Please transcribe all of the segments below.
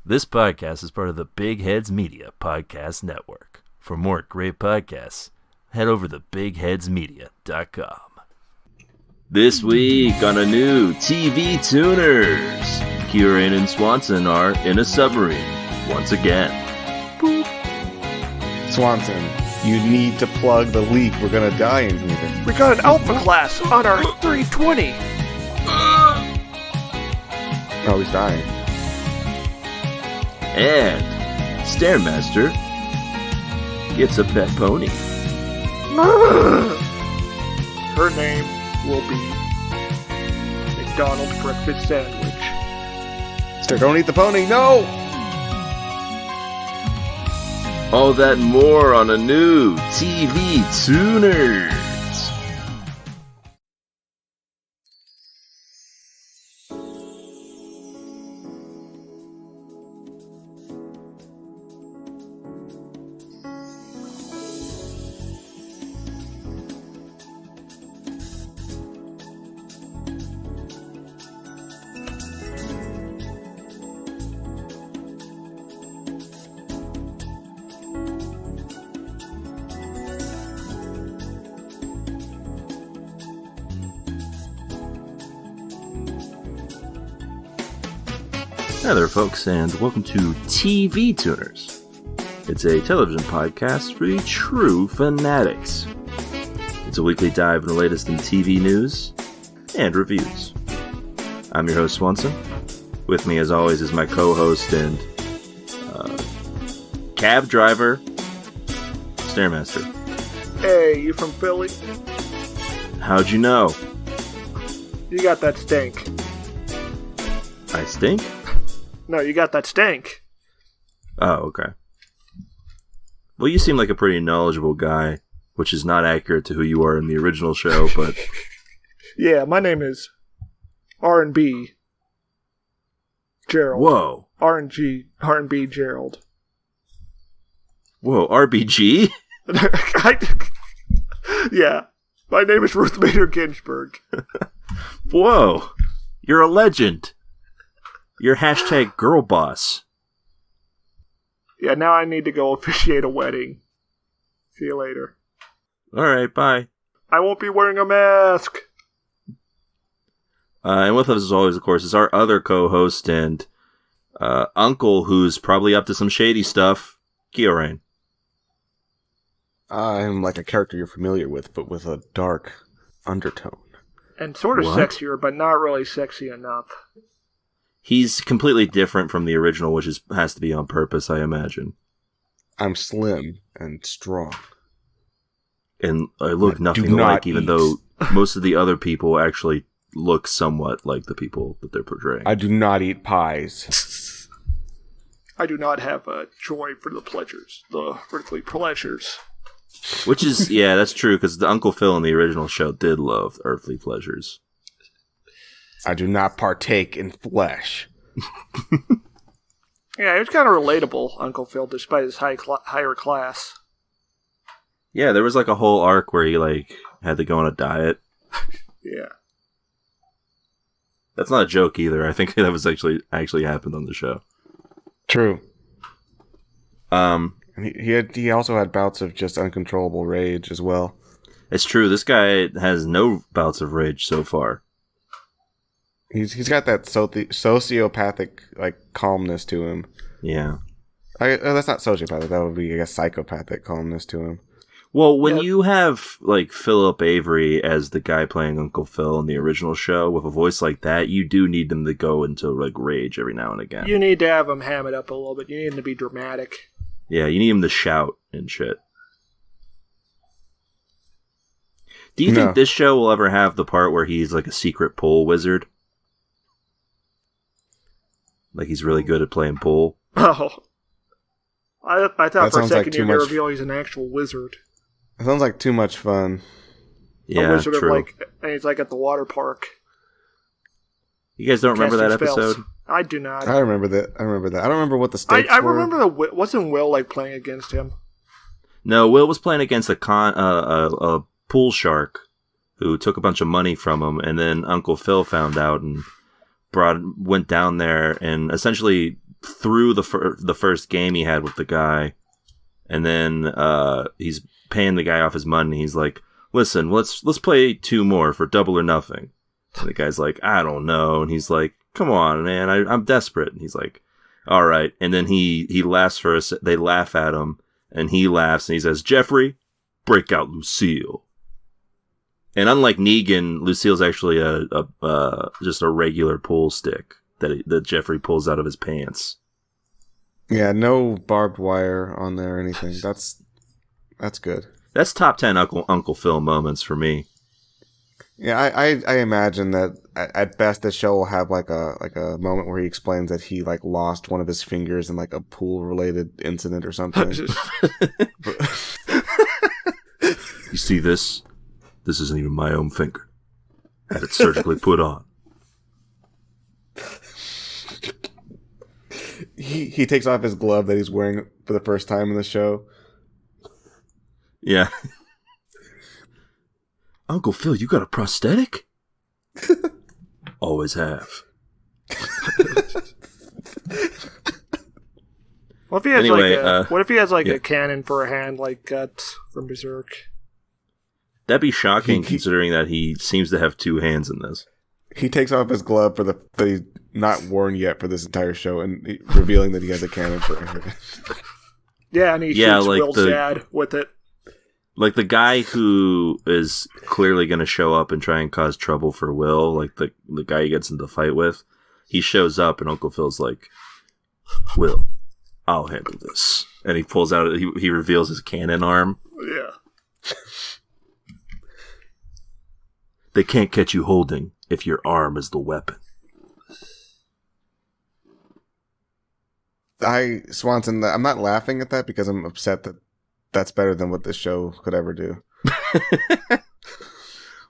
This podcast is part of the Big Heads Media Podcast Network. For more great podcasts, head over to bigheadsmedia.com. This week on a new TV Tuners, Kieran and Swanson are in a submarine once again. Boop. Swanson, you need to plug the leak. We're gonna die in here. We got an Alpha class on our 320. Oh, he's dying. And Stairmaster gets a pet pony. Her name will be McDonald's breakfast sandwich. Sir, don't eat the pony. No! All that and more on a new TV Tuners. Hi there, folks, and welcome to TV Tuners. It's a television podcast for the true fanatics. It's a weekly dive in the latest in TV news and reviews. I'm your host, Swanson. With me, as always, is my co-host and cab driver, Stairmaster. Hey, you from Philly? How'd you know? You got that stink. I stink? No, you got that stank. Oh, okay. Well, you seem like a pretty knowledgeable guy, which is not accurate to who you are in the original show, but... Yeah, my name is R&B Gerald. Whoa. R&B Gerald. Whoa, RBG? Yeah, my name is Ruth Bader Ginsburg. Whoa, you're a legend. You're hashtag girl boss. Yeah, now I need to go officiate a wedding. See you later. Alright, bye. I won't be wearing a mask. And with us, as always, of course, is our other co-host and uncle who's probably up to some shady stuff, Kiorain. I'm like a character you're familiar with, but with a dark undertone. And sort of What? sexier, but not really sexy enough. He's completely different from the original, which has to be on purpose, I imagine. I'm slim and strong. And I look nothing do not alike, even eat. though most of the other people actually look somewhat like the people that they're portraying. I do not eat pies. I do not have a joy for the pleasures, the earthly pleasures. Which is, yeah, that's true, because the Uncle Phil in the original show did love earthly pleasures. I do not partake in flesh. Yeah, he was kind of relatable, Uncle Phil, despite his higher class. Yeah, there was like a whole arc where he like had to go on a diet. Yeah. That's not a joke either. I think that was actually happened on the show. True. And he also had bouts of just uncontrollable rage as well. It's true. This guy has no bouts of rage so far. He's got that sociopathic like calmness to him. Yeah. That's not sociopathic. That would be, I guess, psychopathic calmness to him. Well, when you have like Philip Avery as the guy playing Uncle Phil in the original show with a voice like that, you do need them to go into like rage every now and again. You need to have him ham it up a little bit. You need him to be dramatic. Yeah, you need him to shout and shit. Do you think this show will ever have the part where he's like a secret pool wizard? Like he's really good at playing pool? Oh. I thought for a second you were going to much... reveal he's an actual wizard. It sounds like too much fun. Yeah, a wizard true. And he's like at the water park. You guys don't remember that casting episode? spells. I do not. I remember that. I don't remember what the stakes I were. remember wasn't Will like playing against him? No, Will was playing against a pool shark who took a bunch of money from him, and then Uncle Phil found out and went down there and essentially through the first game he had with the guy, and then he's paying the guy off his money. He's like, "Listen, let's play 2 more for double or nothing." And the guy's like, "I don't know," and he's like, "Come on, man, I'm desperate." And he's like, "All right." And then he laughs they laugh at him, and he laughs, and he says, "Jeffrey, break out Lucille." And unlike Negan, Lucille's actually just a regular pool stick that Jeffrey pulls out of his pants. Yeah, no barbed wire on there or anything. That's good. That's top 10 Uncle Phil moments for me. Yeah, I imagine that at best the show will have like a moment where he explains that he like lost one of his fingers in like a pool related incident or something. You see this? This isn't even my own finger. I had it surgically put on. He takes off his glove that he's wearing for the first time in the show. Yeah. Uncle Phil, you got a prosthetic? Always have. What if he has Anyway, a cannon for a hand like Guts from Berserk? That'd be shocking considering that he seems to have 2 hands in this. He takes off his glove that he's not worn yet for this entire show, and revealing that he has a cannon for it. Yeah, and he shoots Will's dad with it. Like the guy who is clearly going to show up and try and cause trouble for Will, like the guy he gets into the fight with, he shows up and Uncle Phil's like, "Will, I'll handle this." And he pulls out, he reveals his cannon arm. Yeah. They can't catch you holding if your arm is the weapon. Swanson, I'm not laughing at that because I'm upset that that's better than what this show could ever do.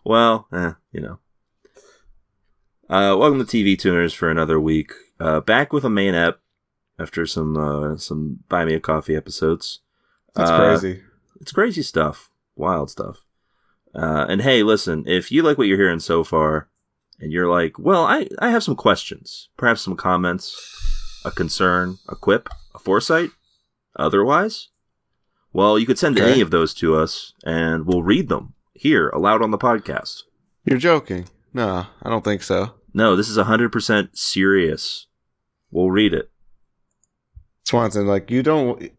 Well, welcome to TV Tuners for another week. Back with a main ep after some Buy Me a Coffee episodes. That's crazy. It's crazy stuff. Wild stuff. And hey, listen, if you like what you're hearing so far, and you're like, well, I have some questions, perhaps some comments, a concern, a quip, a foresight, otherwise, well, you could send any of those to us, and we'll read them here, aloud on the podcast. You're joking. No, I don't think so. No, this is 100% serious. We'll read it. Swanson, like, you don't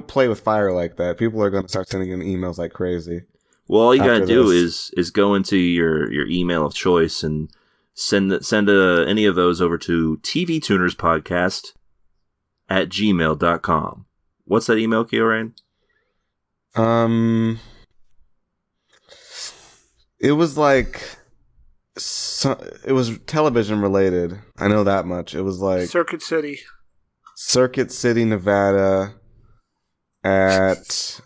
play with fire like that. People are going to start sending in emails like crazy. Well, all you gotta do is go into your email of choice and send any of those over to tvtunerspodcast@gmail.com. What's that email, Kyorain? It was like it was television related. I know that much. It was like Circuit City, Nevada, at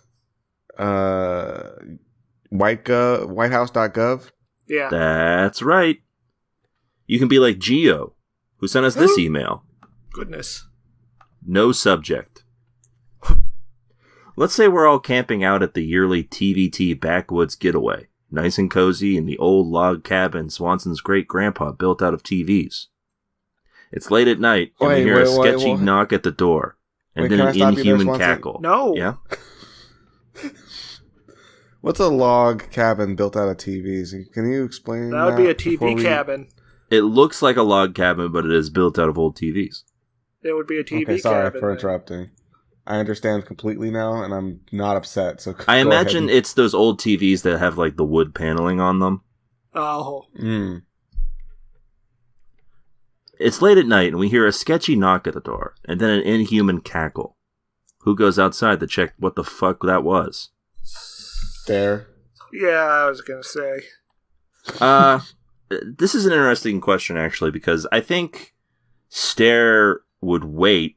whitehouse.gov. Yeah. That's right. You can be like Geo, who sent us this email. Goodness. No subject. Let's say we're all camping out at the yearly TVT backwoods getaway. Nice and cozy in the old log cabin Swanson's great-grandpa built out of TVs. It's late at night, and we hear a sketchy knock at the door, and then an inhuman cackle. No. Yeah? What's a log cabin built out of TVs? Can you explain that? That would be a TV cabin. It looks like a log cabin, but it is built out of old TVs. It would be a TV cabin. Sorry for interrupting. I understand completely now, and I'm not upset. So I imagine it's those old TVs that have like the wood paneling on them. Oh. It's late at night, and we hear a sketchy knock at the door, and then an inhuman cackle. Who goes outside to check what the fuck that was? Stare. Yeah, I was gonna say. This is an interesting question, actually, because I think Stare would wait.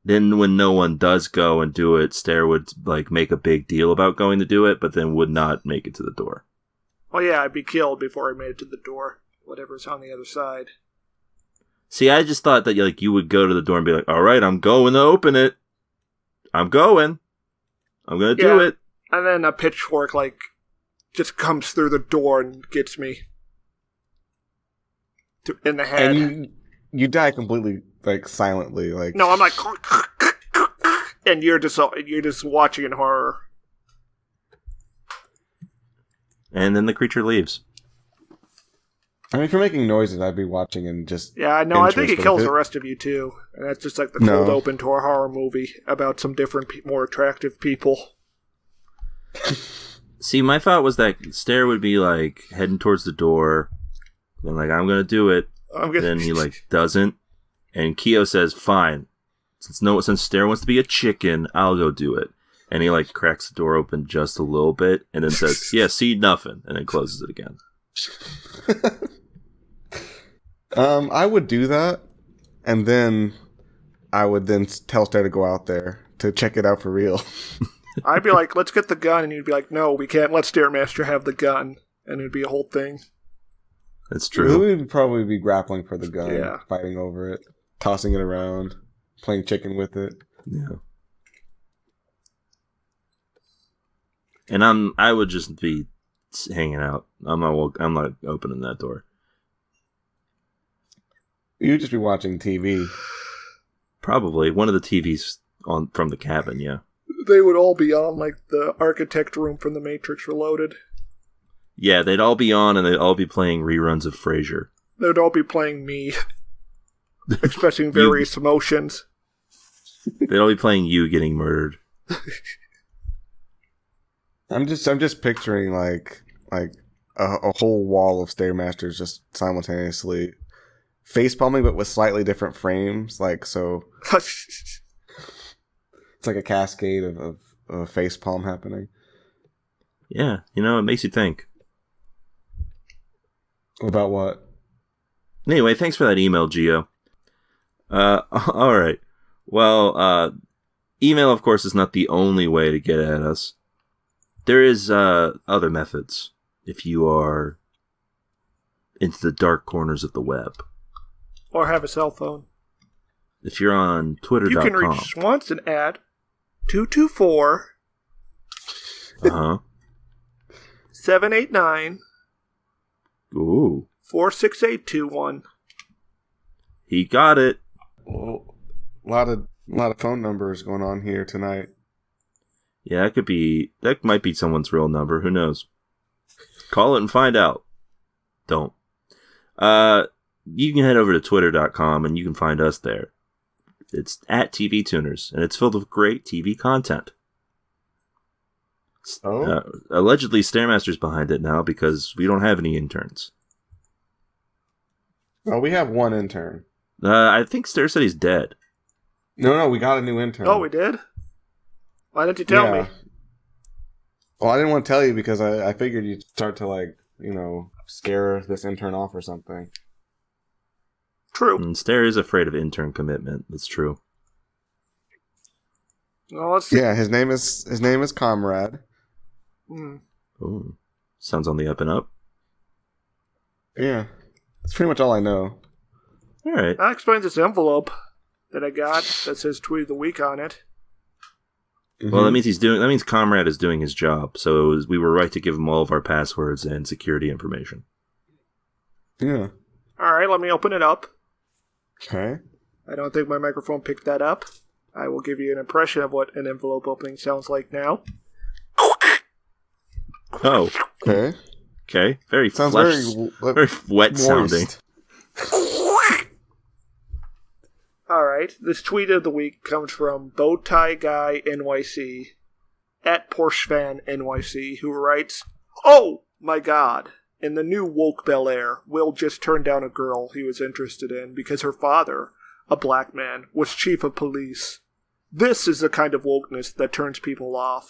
Then when no one does go and do it, Stare would like make a big deal about going to do it, but then would not make it to the door. Well, yeah, I'd be killed before I made it to the door. Whatever's on the other side. See, I just thought that like you would go to the door and be like, all right, I'm going to open it. I'm going to do it. And then a pitchfork, like, just comes through the door and gets me in the head. And you die completely like silently, like No, I'm like, and you're just watching in horror. And then the creature leaves. I mean, if you're making noises, I'd be watching and just Yeah, no, I think it kills the rest of you too, and that's just like the cold open to a horror movie about some different, more attractive people. See, my thought was that Stare would be like heading towards the door, then like I'm gonna do it. Then he like doesn't, and Keo says, "Fine, since Stare wants to be a chicken, I'll go do it." And he like cracks the door open just a little bit, and then says, "Yeah, see nothing," and then closes it again. I would do that, and then I would then tell Stare to go out there to check it out for real. I'd be like, "Let's get the gun," and you'd be like, "No, we can't let Stairmaster have the gun," and it'd be a whole thing. That's true. We would probably be grappling for the gun, Yeah. fighting over it, tossing it around, playing chicken with it. Yeah. And I would just be hanging out. I'm not opening that door. You'd just be watching TV. Probably one of the TVs from the cabin. Yeah. They would all be on like the architect room from The Matrix Reloaded. Yeah, they'd all be on, and they'd all be playing reruns of Frasier. They'd all be playing me, expressing various emotions. They'd all be playing you getting murdered. I'm just picturing like a whole wall of Stairmasters just simultaneously face palming, but with slightly different frames. Like so, it's like a cascade of face palm happening. Yeah, it makes you think. About what? Anyway, thanks for that email, Gio. All right. Well, email, of course, is not the only way to get at us. There is other methods if you are into the dark corners of the web. Or have a cell phone. If you're on Twitter.com. You can reach Swanson at 224 789 Ooh. 46821. He got it. Well, a lot of phone numbers going on here tonight. Yeah, that might be someone's real number. Who knows? Call it and find out. Don't. You can head over to Twitter.com and you can find us there. It's at TV Tuners, and it's filled with great TV content. Oh? Allegedly, Stairmaster's behind it now because we don't have any interns. Oh, we have one intern. I think Stair said he's dead. No, we got a new intern. Oh, we did? Why didn't you tell me? Well, I didn't want to tell you because I figured you'd start to, scare this intern off or something. True. And Stair is afraid of intern commitment. That's true. Well, let's see. Yeah, his name is Comrade. Ooh. Sounds on the up and up. Yeah. That's pretty much all I know. All right. That explains this envelope that I got that says Tweet of the Week on it. Well, that means Comrade is doing his job. So we were right to give him all of our passwords and security information. Yeah. All right, let me open it up. Okay. I don't think my microphone picked that up. I will give you an impression of what an envelope opening sounds like now. Oh. Okay. Okay. Very Sounds very wet moist. sounding. All right, this tweet of the week comes from Bowtie Guy NYC at Porsche Fan NYC, who writes, "Oh my God! In the new woke Bel-Air, Will just turned down a girl he was interested in because her father, a black man, was chief of police. This is the kind of wokeness that turns people off."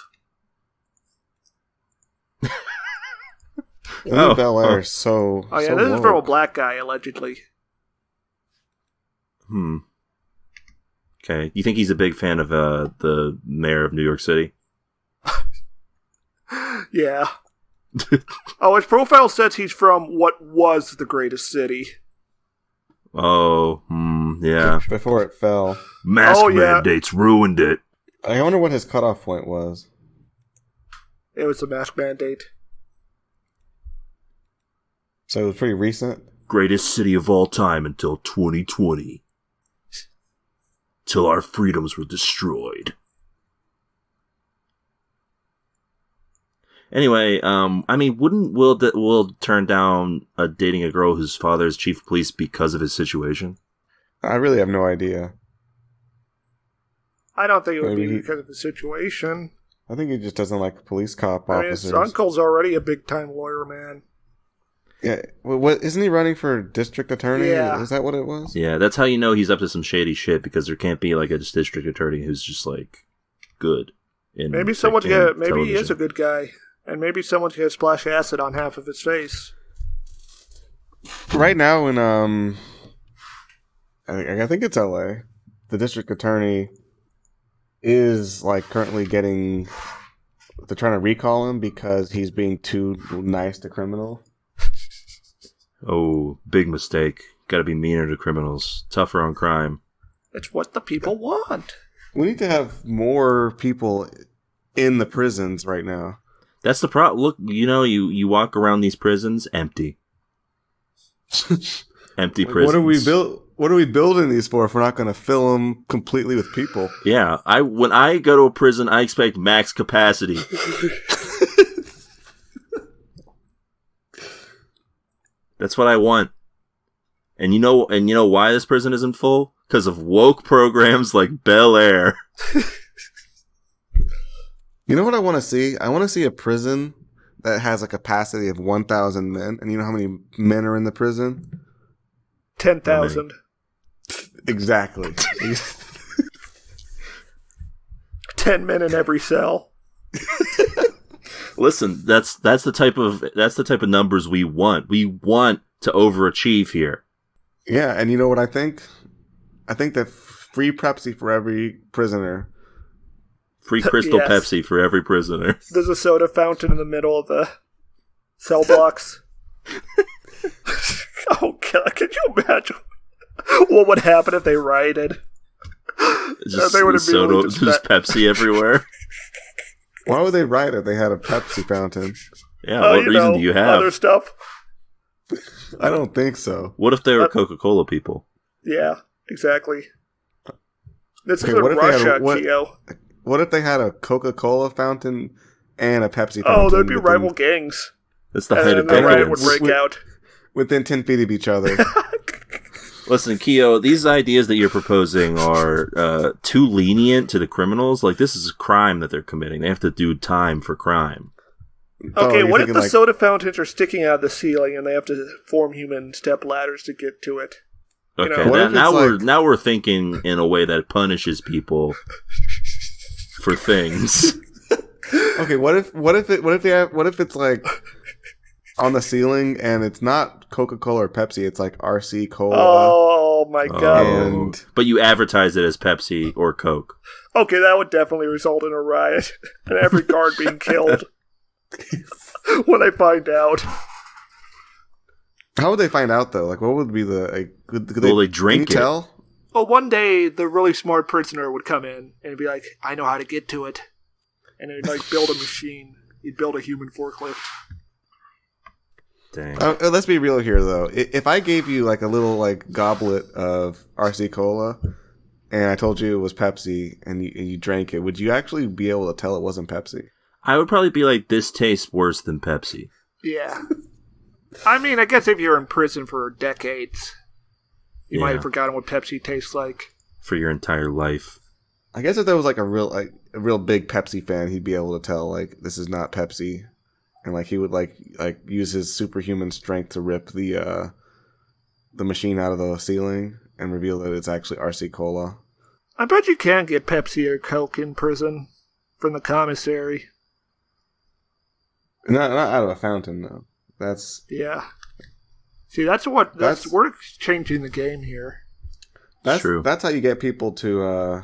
Bel-Air is so. Oh yeah, so this is woke. from a black guy allegedly. Okay. You think he's a big fan of the mayor of New York City? Yeah. Oh, his profile says he's from what was the greatest city. Oh, yeah. Before it fell. Mask mandates ruined it. I wonder what his cutoff point was. It was a mask mandate. So it was pretty recent? Greatest city of all time until 2020. till our freedoms were destroyed. Anyway, I mean, wouldn't Will turn down dating a girl whose father is chief of police because of his situation? I really have no idea. I don't think it would Maybe be because of the situation. I think he just doesn't like police cop officers. His uncle's already a big-time lawyer, man. Yeah, what isn't he running for district attorney? Yeah. Is that what it was? Yeah, that's how you know he's up to some shady shit, because there can't be like a district attorney who's just like good. Maybe he is a good guy, and maybe someone's gonna splash acid on half of his face. Right now in I think it's LA, the district attorney is like currently they're trying to recall him because he's being too nice to criminals. Oh, big mistake. Gotta be meaner to criminals. Tougher on crime. It's what the people want. We need to have more people in the prisons right now. That's the problem. Look, you walk around these prisons, empty. Empty prisons. What are we building these for if we're not going to fill them completely with people? Yeah, when I go to a prison, I expect max capacity. That's what I want. And you know why this prison isn't full? Because of woke programs like Bel-Air. You know what I want to see? I want to see a prison that has a capacity of 1,000 men. And you know how many men are in the prison? 10,000. Exactly. 10 men in every cell. Listen, that's the type of numbers we want. We want to overachieve here. Yeah, and you know what I think? I think that free Pepsi for every prisoner. Free Crystal Yes. Pepsi for every prisoner. There's a soda fountain in the middle of the cell blocks. Oh, God, can you imagine what would happen if they rioted? Just They would soda, immediately just Pepsi everywhere. Why would they riot if they had a Pepsi fountain? Yeah, what reason do you have? Other stuff. I don't think so. What if they were Coca-Cola people? Yeah, exactly. This Okay, is in what if they had Russia, what- Keo. What if they had a Coca-Cola fountain and a Pepsi fountain? Oh, there'd be rival gangs. That's the height of And then the riot would decadence. break out. within 10 feet of each other. Listen, Keo, these ideas that you're proposing are too lenient to the criminals. Like, this is a crime that they're committing. They have to do time for crime. Okay, you're what if thinking the soda fountains are sticking out of the ceiling and they have to form human step ladders to get to it? You Okay, know, what if it's now we're thinking in a way that punishes people for things. Okay, what if it's like on the ceiling and it's not Coca-Cola or Pepsi, it's like RC Cola. Oh my god. And But you advertise it as Pepsi or Coke. Okay, that would definitely result in a riot and every guard being killed when they find out. how would they find out though? Like, what would be the like? Could They drink can you it. Tell? Well, one day the really smart prisoner would come in and be like, "I know how to get to it," and he'd like build a machine. He'd build a human forklift. Dang. Let's be real here though. If I gave you like a little like goblet of RC Cola and I told you it was Pepsi and you drank it, would you actually be able to tell it wasn't Pepsi? I would probably be like, this tastes worse than Pepsi. Yeah. I mean, I guess if you're in prison for decades, you might Yeah. have forgotten what Pepsi tastes like. For your entire life. I guess if there was like a real big Pepsi fan, he'd be able to tell like this is not Pepsi, and like he would like use his superhuman strength to rip the machine out of the ceiling and reveal that it's actually RC Cola. I bet you can get Pepsi or Coke in prison from the commissary. Not out of a fountain though. That's Yeah. See, we're changing the game here. true. That's how you get people to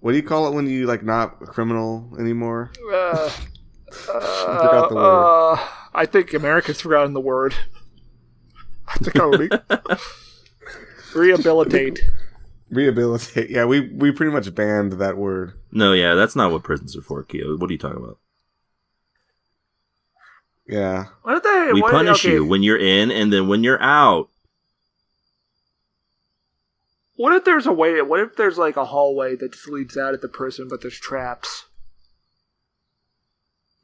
what do you call it when you like not a criminal anymore? I forgot the word. I think America's forgotten the word. I think I rehabilitate. Rehabilitate. Yeah, we pretty much banned that word. No, yeah, that's not what prisons are for, Keo. What are you talking about? Yeah. What are they? We punish you when you're in and then when you're out. What if there's a way? What if there's like a hallway that just leads out of the prison, but there's traps?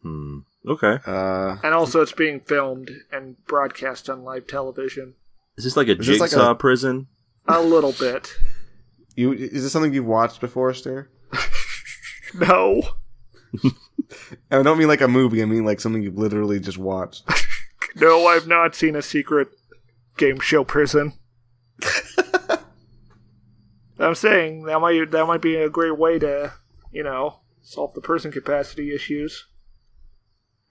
Okay. And also, it's being filmed and broadcast on live television. Is this like a Jigsaw prison? A little bit. Is this something you've watched before, Ster? No. I don't mean like a movie. I mean like something you've literally just watched. No, I've not seen a secret game show prison. I'm saying that might be a great way to, solve the prison capacity issues.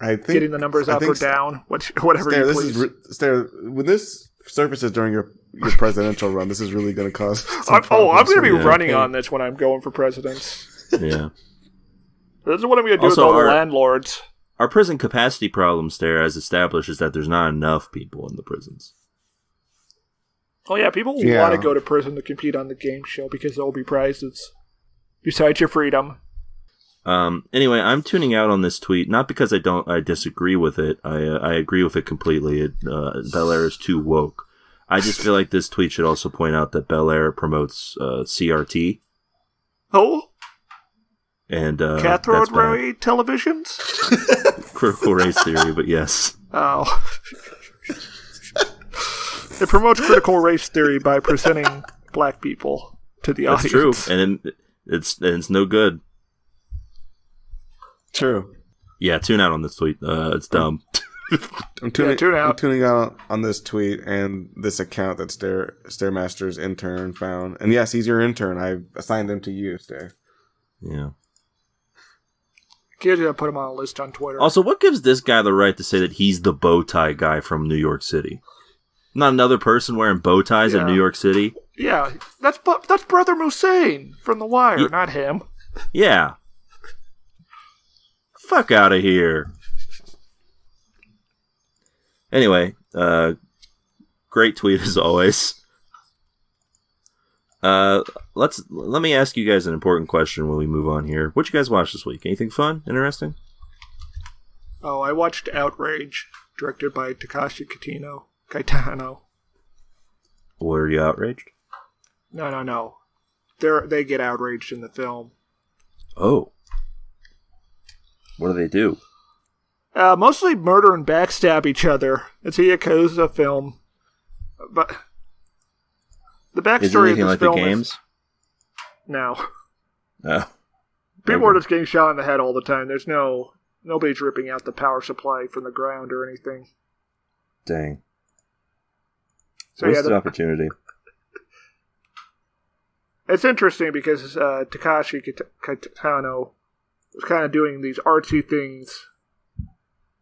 I think getting the numbers up or down, whatever you please. When this surfaces during your presidential run, this is really going to cause I'm going to be running on this when I'm going for presidents. Yeah. This is what I'm going to do with all the landlords. Our prison capacity problems there, as established, is that there's not enough people in the prisons. Oh yeah, people want to go to prison to compete on the game show because there will be prizes. Besides your freedom. Anyway, I'm tuning out on this tweet, not because I disagree with it. I agree with it completely. Bel-Air is too woke. I just feel like this tweet should also point out that Bel-Air promotes CRT. Oh? And cathode ray televisions? Critical race theory, but yes. Oh. It promotes critical race theory by presenting black people to the audience. That's true, and it's no good. True. Yeah, tune out on this tweet. It's dumb. I'm tuning out on this tweet and this account that Stairmaster's intern found. And yes, he's your intern. I assigned him to you, Stair. Yeah. Kid's gonna put him on a list on Twitter. Also, what gives this guy the right to say that he's the bow tie guy from New York City? Not another person wearing bow ties in New York City? Yeah, that's Brother Musain from The Wire, not him. Yeah. Fuck out of here. Anyway, great tweet as always. Let me ask you guys an important question when we move on here. What you guys watch this week? Anything fun, interesting? Oh, I watched Outrage, directed by Takashi Kitano. Were you outraged? No. They get outraged in the film. Oh. What do they do? Mostly murder and backstab each other. It's a Yakuza film. But the backstory of this like film the games? No. Oh. People are just getting shot in the head all the time. There's nobody's ripping out the power supply from the ground or anything. Dang. So wasted opportunity. It's interesting because Takashi Kitano was kind of doing these artsy things,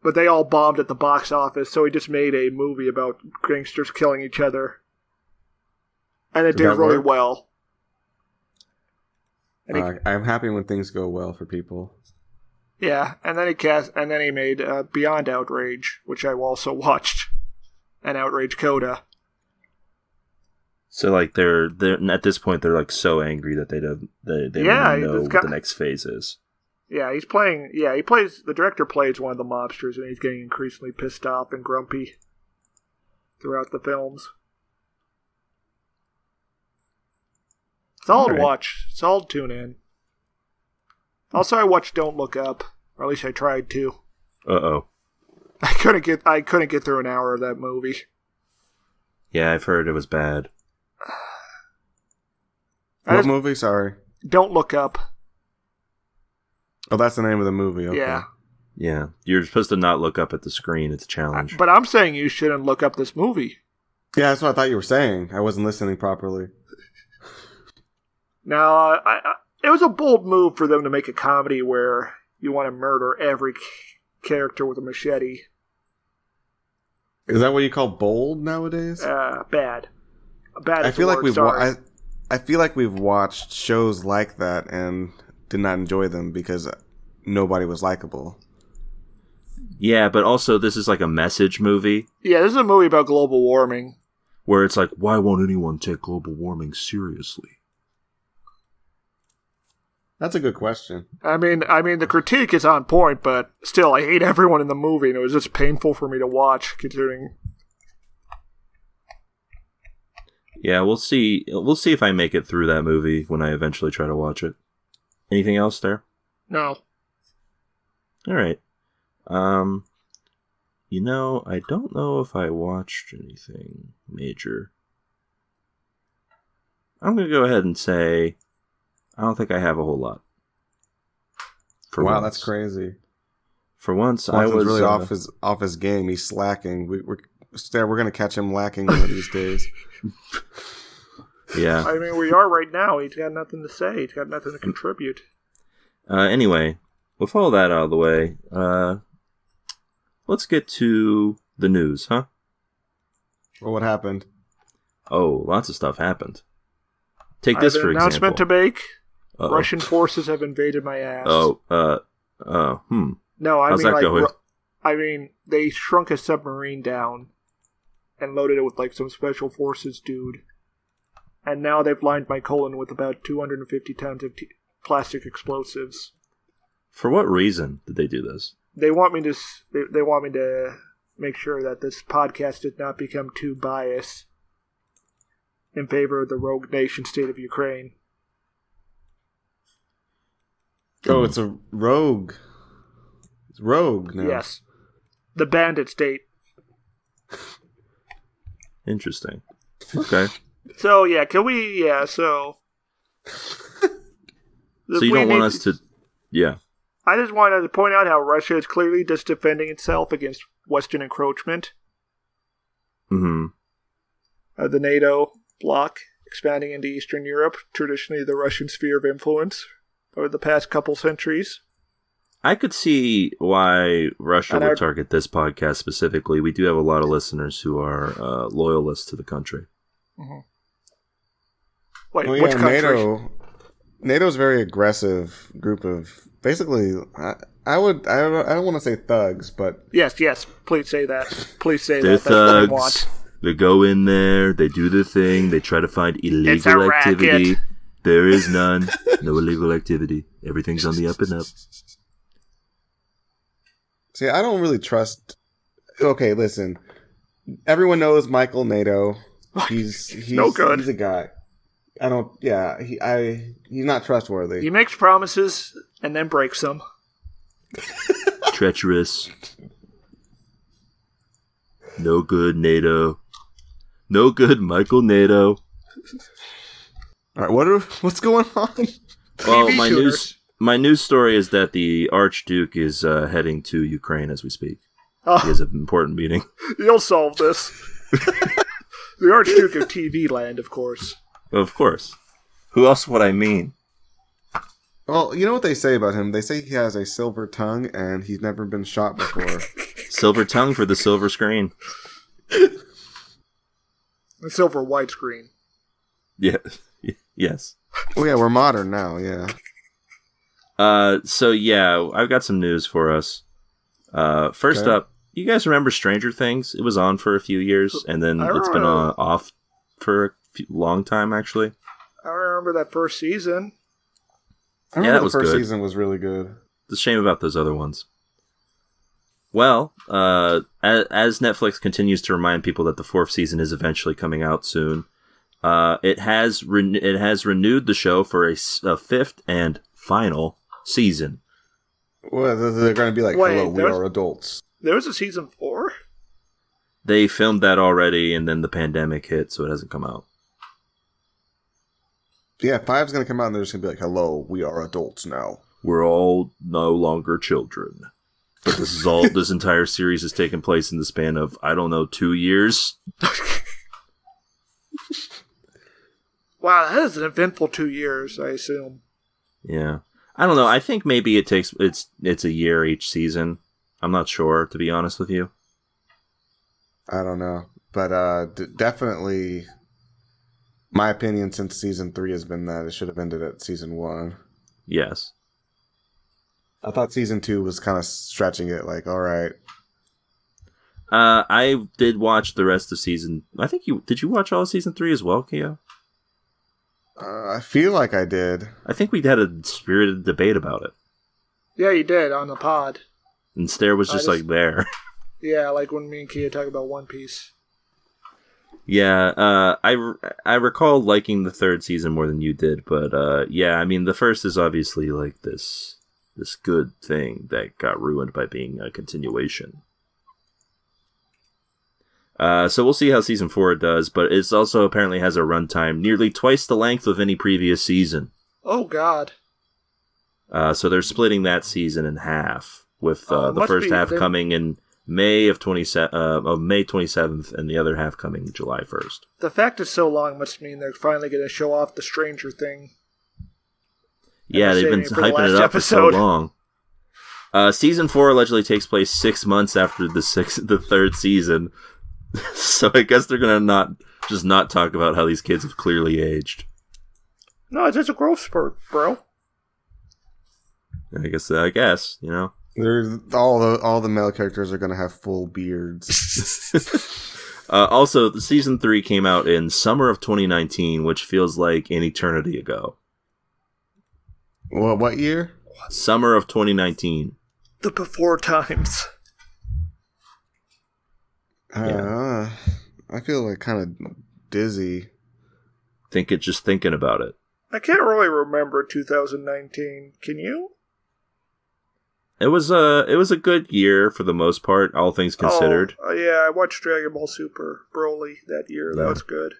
but they all bombed at the box office, so he just made a movie about gangsters killing each other. And it did really well. I'm happy when things go well for people. Yeah, and then he made Beyond Outrage, which I also watched, and Outrage Coda. So like they're at this point they're like so angry that they don't know what the next phase is. Yeah, the director plays one of the mobsters, and he's getting increasingly pissed off and grumpy throughout the films. Solid watch. Solid tune in. Also, I watched Don't Look Up, or at least I tried to. Uh-oh. I couldn't get through an hour of that movie. Yeah, I've heard it was bad. What movie? Sorry. Don't Look Up. Oh, that's the name of the movie. Okay. Yeah. Yeah. You're supposed to not look up at the screen. It's a challenge. But I'm saying you shouldn't look up this movie. Yeah, that's what I thought you were saying. I wasn't listening properly. Now, it was a bold move for them to make a comedy where you want to murder every character with a machete. Is that what you call bold nowadays? Bad. Bad. I feel like we've watched shows like that and did not enjoy them because nobody was likable. Yeah, but also this is like a message movie. Yeah, this is a movie about global warming. Where it's like, why won't anyone take global warming seriously? That's a good question. I mean, the critique is on point, but still, I hate everyone in the movie, and it was just painful for me to watch, considering. Yeah, we'll see. We'll see if I make it through that movie when I eventually try to watch it. Anything else there? No. All right. I don't know if I watched anything major. I'm going to go ahead and say I don't think I have a whole lot. Wow, that's crazy. For once, I was really off his game. He's slacking. We're going to catch him lacking one of these days. Yeah. I mean, we are right now. He's got nothing to say. He's got nothing to contribute. Anyway, with all that out of the way, let's get to the news, huh? Well, what happened? Oh, lots of stuff happened. Take this for example. Announcement to make. Uh-oh. Russian forces have invaded my ass. No, I How's mean, that going? They shrunk a submarine down and loaded it with like some special forces dude, and now they've lined my colon with about 250 tons of plastic explosives. For what reason did they do this? They want me to. They want me to make sure that this podcast does not become too biased in favor of the rogue nation state of Ukraine. Oh, it's a rogue. It's rogue now. Yes. The bandit state. Interesting. Okay. So, yeah, can we... Yeah, so... So you don't want us to... Yeah. I just wanted to point out how Russia is clearly just defending itself against Western encroachment. Mm-hmm. The NATO bloc expanding into Eastern Europe, traditionally the Russian sphere of influence over the past couple centuries. I could see why Russia would target this podcast specifically. We do have a lot of listeners who are loyalists to the country. Mm-hmm. Wait, well, which country? NATO's a very aggressive group of basically. I don't want to say thugs, but yes, please say that. Please say they're that. That's what I thugs. want. They go in there, they do the thing, they try to find illegal activity. There is none. No illegal activity. Everything's on the up and up. See, I don't really trust. Okay, listen. Everyone knows Michael NATO. He's no good. He's a guy. I don't. Yeah, he's not trustworthy. He makes promises and then breaks them. Treacherous. No good, NATO. No good, Michael NATO. All right, what's going on? Well, my news story is that the Archduke is heading to Ukraine as we speak. He has an important meeting. You'll solve this. The Archduke of TV land, of course. Of course. Who else would I mean? Well, you know what they say about him? They say he has a silver tongue and he's never been shot before. Silver tongue for the silver screen. The silver widescreen. Yeah. Yes. Oh yeah, we're modern now, yeah. So yeah, I've got some news for us. First up, you guys remember Stranger Things? It was on for a few years, and then it's been off for a long time, actually. I remember that first season. I remember the first season was really good. It's a shame about those other ones. Well, as Netflix continues to remind people that the fourth season is eventually coming out soon, it has renewed the show for a fifth and final season. Well, they're going to be like, hello, we are adults. There was a season 4? They filmed that already, and then the pandemic hit, so it hasn't come out. Yeah, 5's going to come out, and they're just going to be like, hello, we are adults now. We're all no longer children. But this entire series has taken place in the span of, 2 years. Wow, that is an eventful 2 years, I assume. Yeah. I don't know. I think maybe it's a year each season. I'm not sure, to be honest with you. I don't know. But definitely, my opinion since season 3 has been that it should have ended at season 1. Yes. I thought season 2 was kind of stretching it, like, all right. I did watch the rest of season... Did you watch all of season 3 as well, Keo? I feel like I did. I think we had a spirited debate about it. Yeah, you did, on the pod. And Stair was just like there. Yeah, like when me and Kia talk about One Piece. Yeah, I recall liking the third season more than you did, but yeah, I mean the first is obviously like this good thing that got ruined by being a continuation. So we'll see how season 4 does, but it also apparently has a runtime nearly twice the length of any previous season. Oh God! So they're splitting that season in half, with the first half coming in May 27th, and the other half coming July 1st. The fact it's so long must mean they're finally going to show off the Stranger Thing. Yeah, they've been hyping it up for so long. Season 4 allegedly takes place 6 months after the third season. So I guess they're gonna not talk about how these kids have clearly aged. No, it's just a growth spurt, bro. I guess you know. There's all the male characters are gonna have full beards. Also, the season 3 came out in summer of 2019, which feels like an eternity ago. What year? Summer of 2019. The before times. I feel like kind of dizzy. Thinking about it. I can't really remember 2019. Can you? It was a good year for the most part, all things considered. Oh, yeah, I watched Dragon Ball Super Broly that year. Yeah. That was good.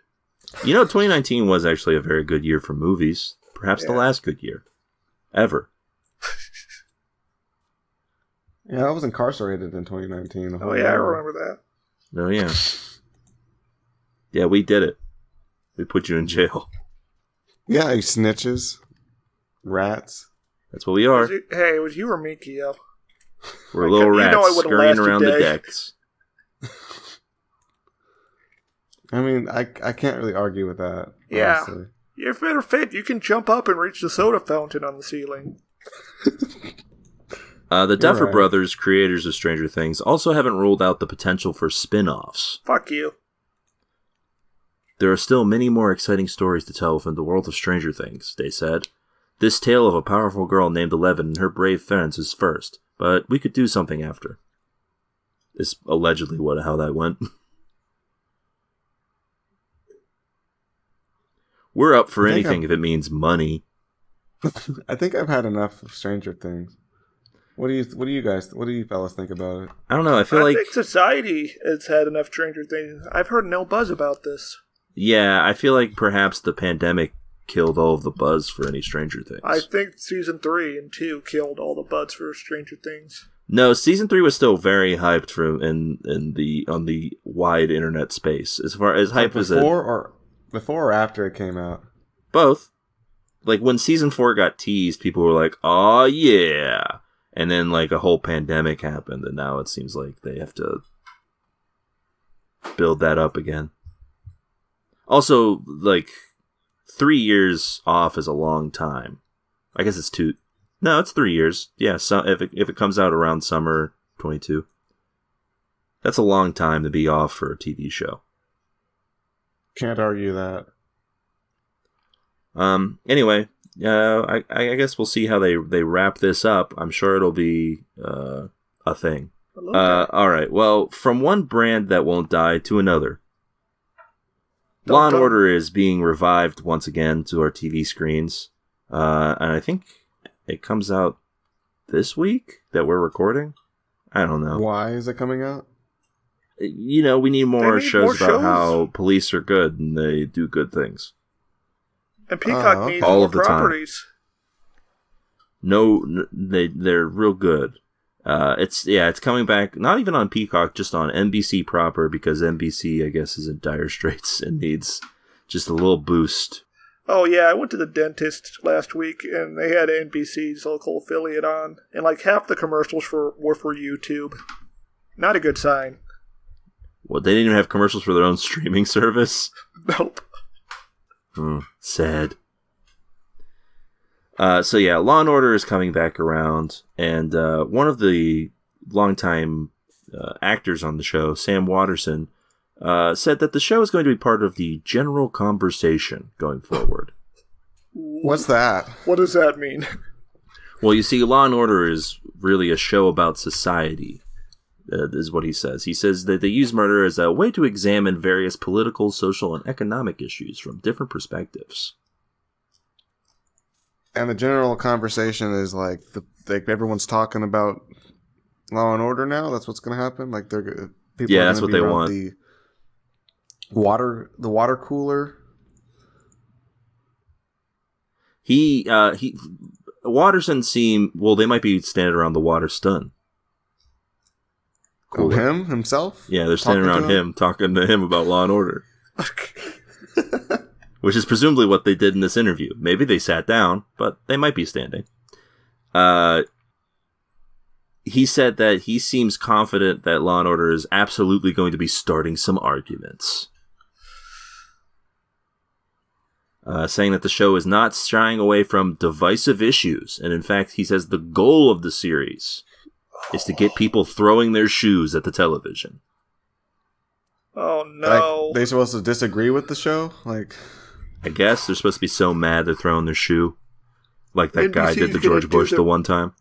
2019 was actually a very good year for movies. Perhaps the last good year ever. Yeah, I was incarcerated in 2019. Oh yeah, I remember that. Oh, yeah. Yeah, we did it. We put you in jail. Yeah, you snitches. Rats. That's what we are. It was you or me, Keo. We're little rats scurrying around the decks. I mean, I can't really argue with that. Yeah. Honestly. If you're fit, you can jump up and reach the soda fountain on the ceiling. The Duffer Brothers, creators of Stranger Things, also haven't ruled out the potential for spin-offs. Fuck you. There are still many more exciting stories to tell within the world of Stranger Things, they said. This tale of a powerful girl named Eleven and her brave friends is first, but we could do something after. Is allegedly how that went. We're up for anything if it means money. I think I've had enough of Stranger Things. What do you fellas think about it? I don't know. I think society has had enough Stranger Things. I've heard no buzz about this. Yeah, I feel like perhaps the pandemic killed all of the buzz for any Stranger Things. I think season 3 and 2 killed all the buzz for Stranger Things. No, season 3 was still very hyped on the wide internet space. As far as hype as before or after it came out. Both. Like when season 4 got teased, people were like, "Oh yeah." And then, like, a whole pandemic happened, and now it seems like they have to build that up again. Also, like, 3 years off is a long time. I guess it's 2. No, it's 3 years. Yeah, so if it comes out around summer 22. That's a long time to be off for a TV show. Can't argue that. Anyway... I guess we'll see how they wrap this up. I'm sure it'll be a thing. All right. Well, from one brand that won't die to another. Law and Order is being revived once again to our TV screens. And I think it comes out this week that we're recording. I don't know. Why is it coming out? We need more shows about how police are good and they do good things. And Peacock needs all more of the properties. Time. No, they're real good. It's coming back, not even on Peacock, just on NBC proper, because NBC, I guess, is in dire straits and needs just a little boost. Oh yeah, I went to the dentist last week and they had NBC's local affiliate on, and like half the commercials were for YouTube. Not a good sign. Well, they didn't even have commercials for their own streaming service? Nope. Sad. So yeah, Law and Order is coming back around, and one of the longtime actors on the show, Sam Watterson, said that the show is going to be part of the general conversation going forward. What's that? What does that mean? Well, you see, Law and Order is really a show about society. is what he says. He says that they use murder as a way to examine various political, social, and economic issues from different perspectives. And the general conversation is like everyone's talking about Law and Order now. That's what's going to happen. Like people. Yeah, that's what they want. The water cooler. Watterson seem well. They might be standing around the water stun. Cool. Him himself? Yeah, they're standing around him, talking to him about Law and Order. Which is presumably what they did in this interview. Maybe they sat down, but they might be standing. He said that he seems confident that Law and Order is absolutely going to be starting some arguments. Saying that the show is not shying away from divisive issues. And in fact, he says the goal of the series is to get people throwing their shoes at the television. Oh, no. Like, they supposed to disagree with the show? Like, I guess they're supposed to be so mad they're throwing their shoe. Like that guy did to NBC's George Bush the one time.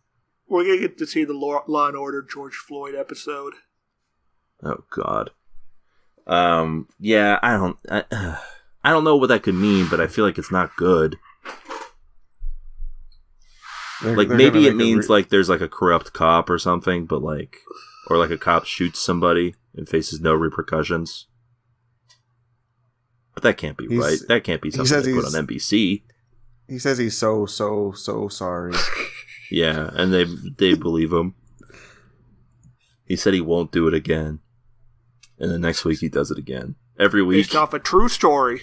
We're going to get to see the Law and Order George Floyd episode. Oh, God. Yeah, I don't know what that could mean, but I feel like it's not good. Like, maybe it means, like, there's, like, a corrupt cop or something, but, like... Or, like, a cop shoots somebody and faces no repercussions. But that can't be right. That can't be something they put on NBC. He says he's so sorry. Yeah, and they believe him. He said he won't do it again. And then next week he does it again. Every week. Based off a true story.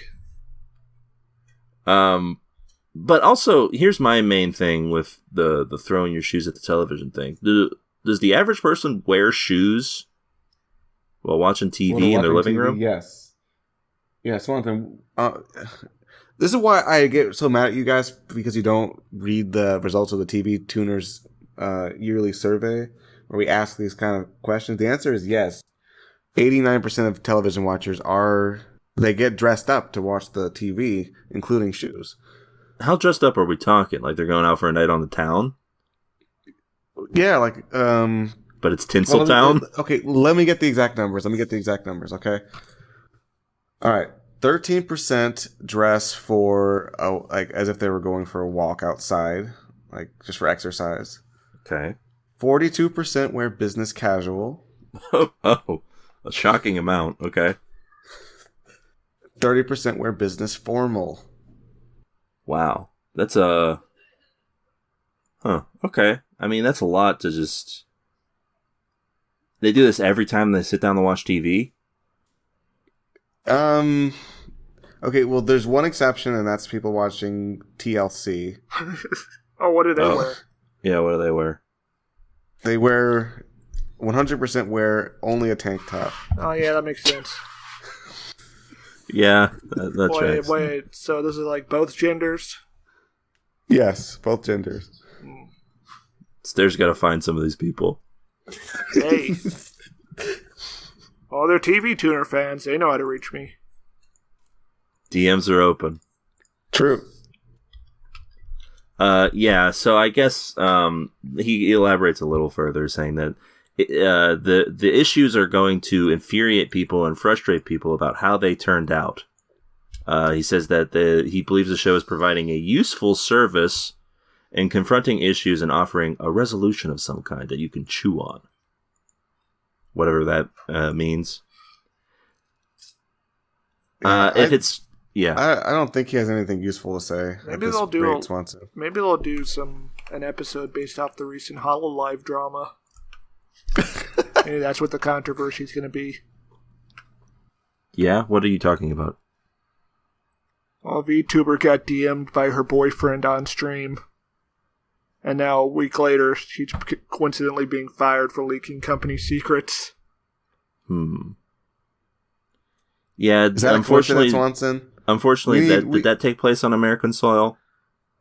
But also, here's my main thing with the throwing your shoes at the television thing. Does the average person wear shoes while watching TV in their living room? Yes. Yes, one thing. This is why I get so mad at you guys, because you don't read the results of the TV Tuners yearly survey, where we ask these kind of questions. The answer is yes. 89% of television watchers they get dressed up to watch the TV, including shoes. How dressed up are we talking? Like they're going out for a night on the town? Yeah, like but it's Tinseltown? Okay, let me get the exact numbers. Okay? All right. 13% dress for like as if they were going for a walk outside, like just for exercise. Okay. 42% wear business casual. Oh, a shocking amount. Okay. 30% wear business formal. Wow. That's okay. I mean, that's a lot to just... They do this every time they sit down to watch TV? Okay, well, there's one exception, and that's people watching TLC. Oh, what do they wear? Yeah, what do they wear? They wear... 100% wear only a tank top. Oh, yeah, that makes sense. Yeah, that tracks. Wait, so this is like both genders? Yes, both genders. There's got to find some of these people. Hey. Oh, they're TV Tuner fans. They know how to reach me. DMs are open. True. Yeah, so I guess he elaborates a little further, saying that the issues are going to infuriate people and frustrate people about how they turned out. He says that he believes the show is providing a useful service in confronting issues and offering a resolution of some kind that you can chew on. Whatever that means. Yeah, I don't think he has anything useful to say. Maybe they'll do an episode based off the recent HoloLive drama. Maybe that's what the controversy is going to be. Yeah? What are you talking about? Well, a VTuber got DM'd by her boyfriend on stream. And now, a week later, she's coincidentally being fired for leaking company secrets. Yeah, is that unfortunately, Swanson? Unfortunately, did that take place on American soil?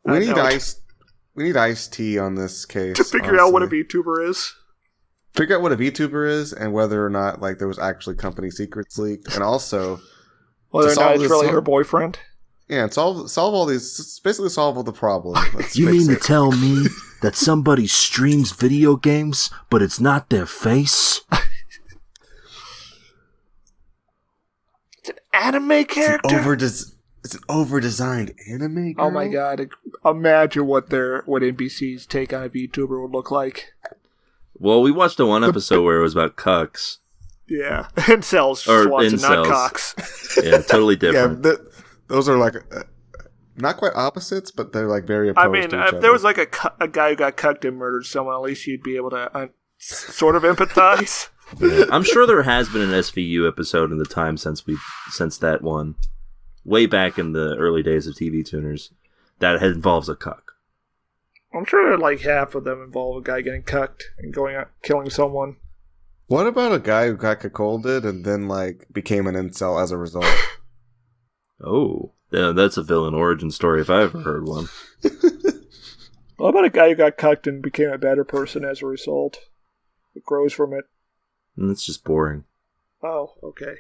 We need Ice-T on this case. To figure out what a VTuber is. Figure out what a VTuber is and whether or not like there was actually company secrets leaked, and also whether or not it's really her boyfriend. Yeah, and solve all these. Basically, solve all the problems. You mean to tell me that somebody streams video games, but it's not their face? anime character? It's an over-designed anime girl? Oh my god. Imagine what NBC's take on a VTuber would look like. Well, we watched the one episode where it was about cucks. Yeah. Incels, Or Swanson, not incels. cocks. Yeah, totally different. Yeah, those are like not quite opposites, but they're like very opposed I mean, to each other. if there was like a guy who got cucked and murdered someone, at least you'd be able to sort of empathize. Yeah. I'm sure there has been an SVU episode in the time since that one, way back in the early days of TV tuners, that involves a cuck. I'm sure like half of them involve a guy getting cucked and going out killing someone. What about a guy who got cuckolded and then like became an incel as a result? Oh, yeah, that's a villain origin story if I ever heard one. What about a guy who got cucked and became a better person as a result? It grows from it. And it's just boring. Oh, okay.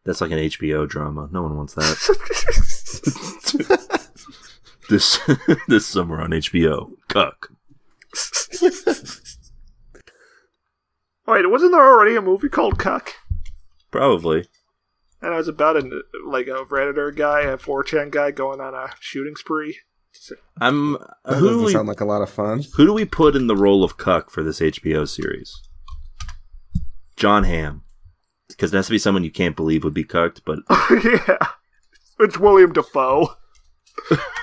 That's like an HBO drama. No one wants that. This summer on HBO, cuck. Wait, wasn't there already a movie called Cuck? Probably. And it was about a Redditor guy, a 4chan guy going on a shooting spree. That doesn't sound like a lot of fun. Who do we put in the role of cuck for this HBO series? John Hamm. Because it has to be someone you can't believe would be cucked, but... Yeah. It's William Dafoe.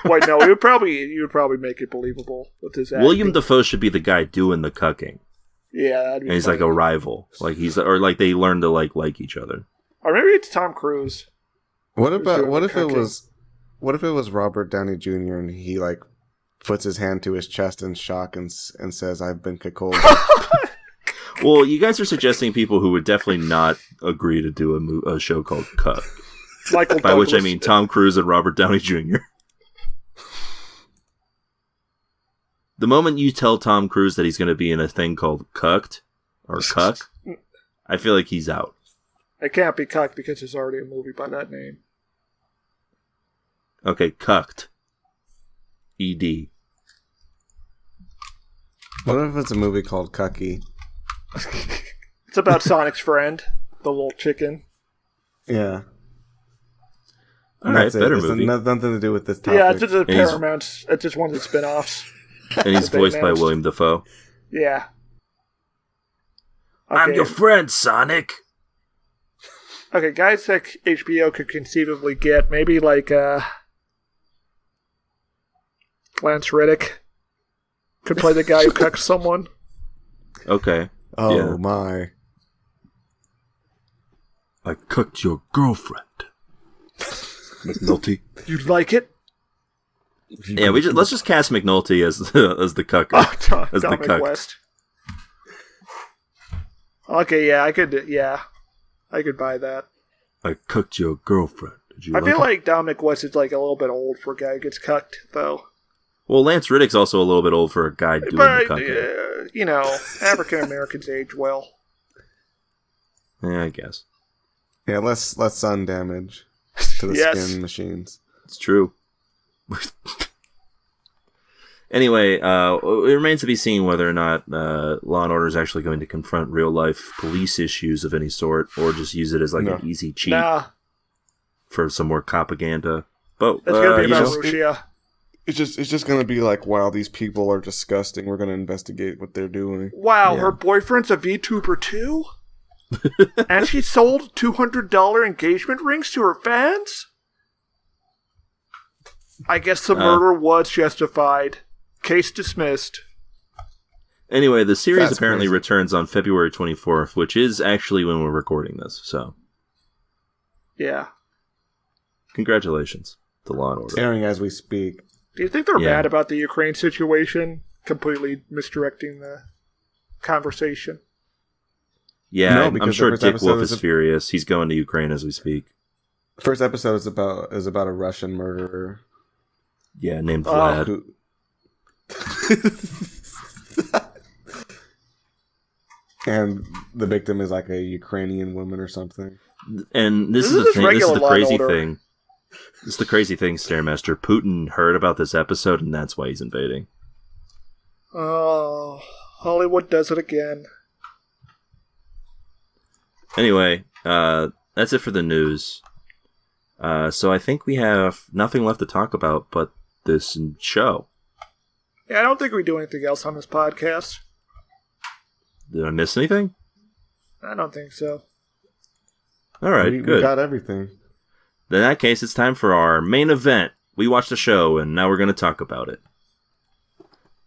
Wait, no, you would probably make it believable with his acting. William Dafoe should be the guy doing the cucking. Yeah, that'd be And he's funny. like a rival. Like they learn to like each other. Or maybe it's Tom Cruise. What if it was Robert Downey Jr. and he like puts his hand to his chest in shock and says, "I've been cuckolded." Well, you guys are suggesting people who would definitely not agree to do a show called Cuck. Michael By which I Douglas. mean Tom Cruise and Robert Downey Jr. The moment you tell Tom Cruise that he's going to be in a thing called Cucked or Cuck, I feel like he's out. It can't be Cuck because there's already a movie by that name. Okay, Cucked. ED. What if it's a movie called Cucky? It's about Sonic's friend, the little chicken. Yeah. Alright, better It's movie. nothing to do with this topic. Yeah, it's just a Paramount. It's just one of the spin-offs. And he's They voiced by announced. William Dafoe. Yeah. I'm Okay. your friend, Sonic. Okay, guys that HBO could conceivably get, maybe like Lance Reddick could play the guy who cucks someone. Okay. Oh Yeah. my. I cooked your girlfriend. McNulty. You'd like it? Yeah, let's just cast McNulty as the cuck. As the Dominic cuck. West. Okay, yeah, I could buy that. I cooked your girlfriend. Did you I like feel it? like Dominic West is like a little bit old for a guy who gets cucked, though. Well, Lance Riddick's also a little bit old for a guy doing the But, cucking. African Americans age well. Yeah, I guess. Yeah, less sun damage to the Yes. skin machines. It's true. Anyway, it remains to be seen whether or not Law & Order is actually going to confront real-life police issues of any sort, or just use it as like an easy cheat for some more propaganda. But It's going to be about know, Russia. It's just gonna be like, wow, these people are disgusting. We're gonna investigate what they're doing. Wow, Yeah. her boyfriend's a VTuber too? And she sold $200 engagement rings to her fans? I guess the murder was justified. Case dismissed. Anyway, the series That's apparently crazy. returns on February 24th, which is actually when we're recording this. So, Yeah. congratulations to Law & Order. Airing as we speak. Do you think they're Yeah. mad about the Ukraine situation? Completely misdirecting the conversation. Yeah, No, I'm because sure the first Dick episode Wolf is is furious. He's going to Ukraine as we speak. First episode is about a Russian murderer. Yeah, named Vlad. Who... and the victim is like a Ukrainian woman or something. And this This is is the just thing. This is regular the Law and crazy Order. thing. This is the crazy thing, Stairmaster. Putin heard about this episode, and that's why he's invading. Oh, Hollywood does it again. Anyway, That's it for the news. So I think we have nothing left to talk about but this show. Yeah, I don't think we do anything else on this podcast. Did I miss anything? I don't think so. All right, good. We got everything. In that case, it's time for our main event. We watched the show, and now we're going to talk about it.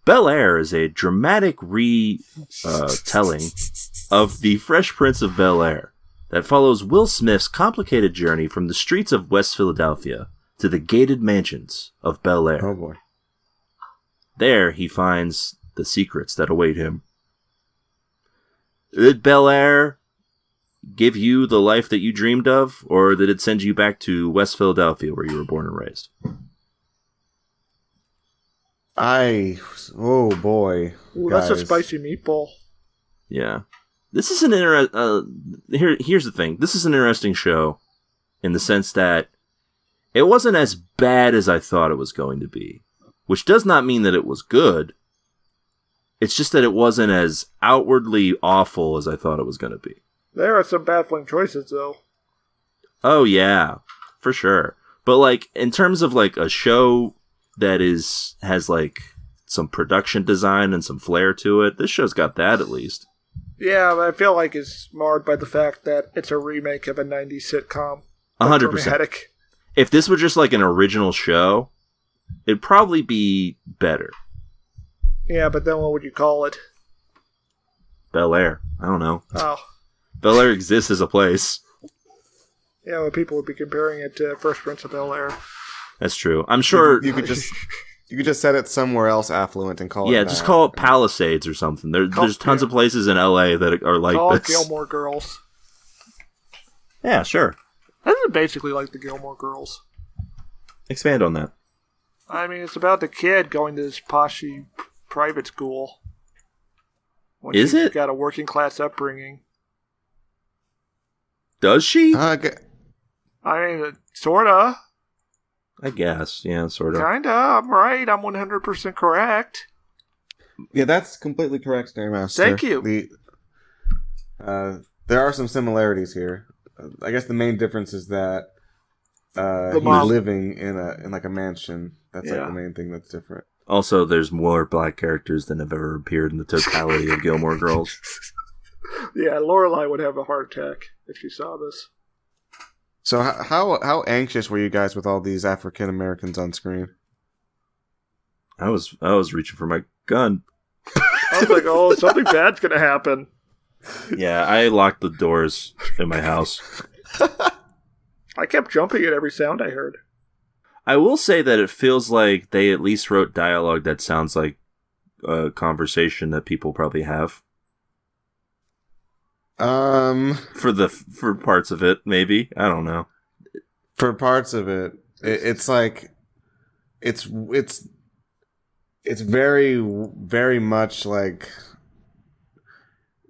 Bel-Air is a dramatic retelling of The Fresh Prince of Bel-Air that follows Will Smith's complicated journey from the streets of West Philadelphia to the gated mansions of Bel-Air. Oh boy. There, he finds the secrets that await him. Did Bel-Air give you the life that you dreamed of, or did it send you back to West Philadelphia where you were born and raised? Oh boy. Ooh, that's a spicy meatball. Yeah. This is an here's the thing. This is an interesting show in the sense that it wasn't as bad as I thought it was going to be, which does not mean that it was good. It's just that it wasn't as outwardly awful as I thought it was going to be. There are some baffling choices, though. Oh, yeah, for sure. But, like, in terms of, like, a show that has, like, some production design and some flair to it, this show's got that, at least. Yeah, but I feel like it's marred by the fact that it's a remake of a 90s sitcom. 100%. If this were just, like, an original show, it'd probably be better. Yeah, but then what would you call it? Bel-Air. I don't know. Oh. Bel-Air exists as a place. Yeah, but people would be comparing it to Fresh Prince of Bel-Air. That's true. I'm sure you could just set it somewhere else affluent and call it. Yeah, just call it Palisades or something. There's tons of places in LA that are like call this. It Gilmore Girls. Yeah, sure. This is basically like the Gilmore Girls. Expand on that. I mean, it's about the kid going to this poshy private school. Is it? Got a working class upbringing. Does she? I mean, sorta. I guess, yeah, sort of. Kinda. I'm right. I'm 100% correct. Yeah, that's completely correct, Stairmaster. Thank you. There are some similarities here. I guess the main difference is that he's living in like a mansion. That's like the main thing that's different. Also, there's more black characters than have ever appeared in the totality of Gilmore Girls. Yeah, Lorelai would have a heart attack if she saw this. So how anxious were you guys with all these African Americans on screen? I was reaching for my gun. I was like, oh, something bad's gonna happen. Yeah, I locked the doors in my house. I kept jumping at every sound I heard. I will say that it feels like they at least wrote dialogue that sounds like a conversation that people probably have. For parts of it, maybe. I don't know. For parts of it, it's like it's very, very much like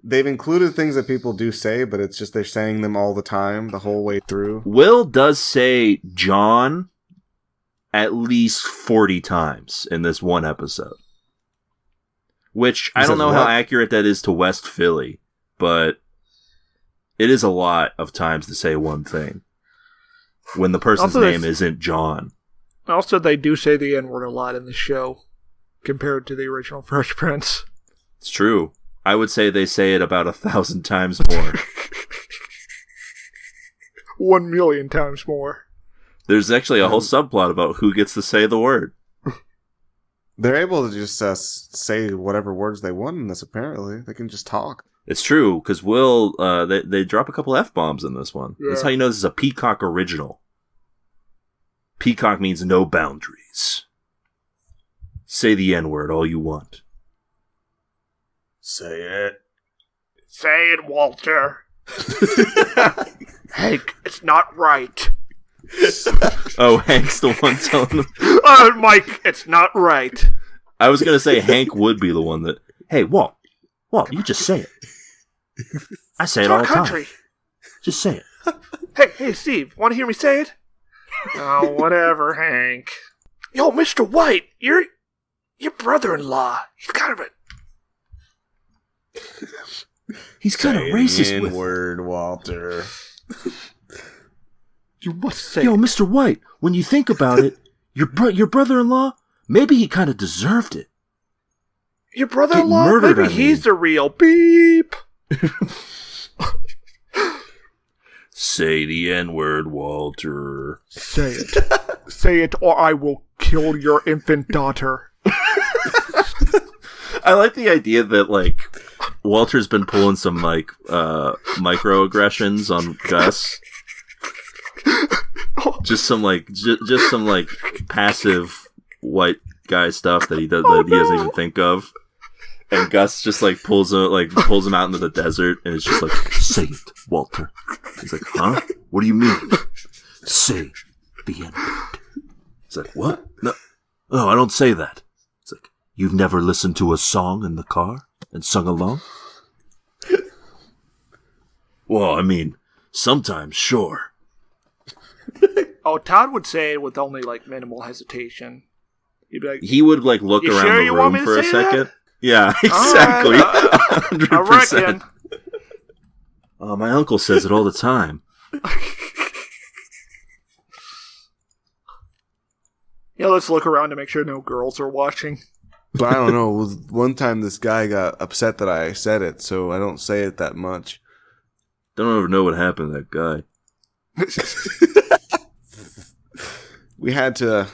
they've included things that people do say, but it's just they're saying them all the time, the whole way through. Will does say John at least 40 times in this one episode. Which, I don't know how accurate that is to West Philly, but it is a lot of times to say one thing when the person's name isn't John. Also, they do say the N-word a lot in the show compared to the original Fresh Prince. It's true. I would say they say it about 1,000 times more. 1,000,000 times more. There's actually a whole subplot about who gets to say the word. They're able to just say whatever words they want in this, apparently. They can just talk. It's true, because Will, they drop a couple F-bombs in this one. Yeah. That's how you know this is a Peacock original. Peacock means no boundaries. Say the N-word all you want. Say it. Say it, Walter. Hank, it's not right. Oh, Hank's the one telling them. Mike, it's not right. I was going to say Hank would be the one that... Hey, Walt, you just say it. I say it all the time. Just say it. Hey, Steve, want to hear me say it? Oh, whatever, Hank. Yo, Mr. White, your brother-in-law, he's kind of a racist N-word, Walter. You must say Yo, it. Mr. White, when you think about it, your brother-in-law, maybe he kind of deserved it. Your brother-in-law? murdered, Maybe I he's mean. the real beep. Say the N-word, Walter. Say it. Say it, or I will kill your infant daughter. I like the idea that, like, Walter's been pulling some, like, microaggressions on Gus. Just some, like, just some, like, passive white guy stuff that he does that he doesn't even think of. And Gus just, like, pulls him out into the desert, and it's just like, say it, Walter. He's like, huh? What do you mean? Say the N-word. He's like, what? No, I don't say that. It's like, you've never listened to a song in the car and sung along? Well, I mean, sometimes, sure. Oh, Todd would say it with only, like, minimal hesitation. He'd be like, He would, like, look You around sure the you want room me to for a say that? second. Yeah, exactly. I 100%. reckon. Oh, my uncle says it all the time. Yeah, let's look around to make sure no girls are watching. But I don't know. One time this guy got upset that I said it, so I don't say it that much. Don't ever know what happened to that guy. We had to,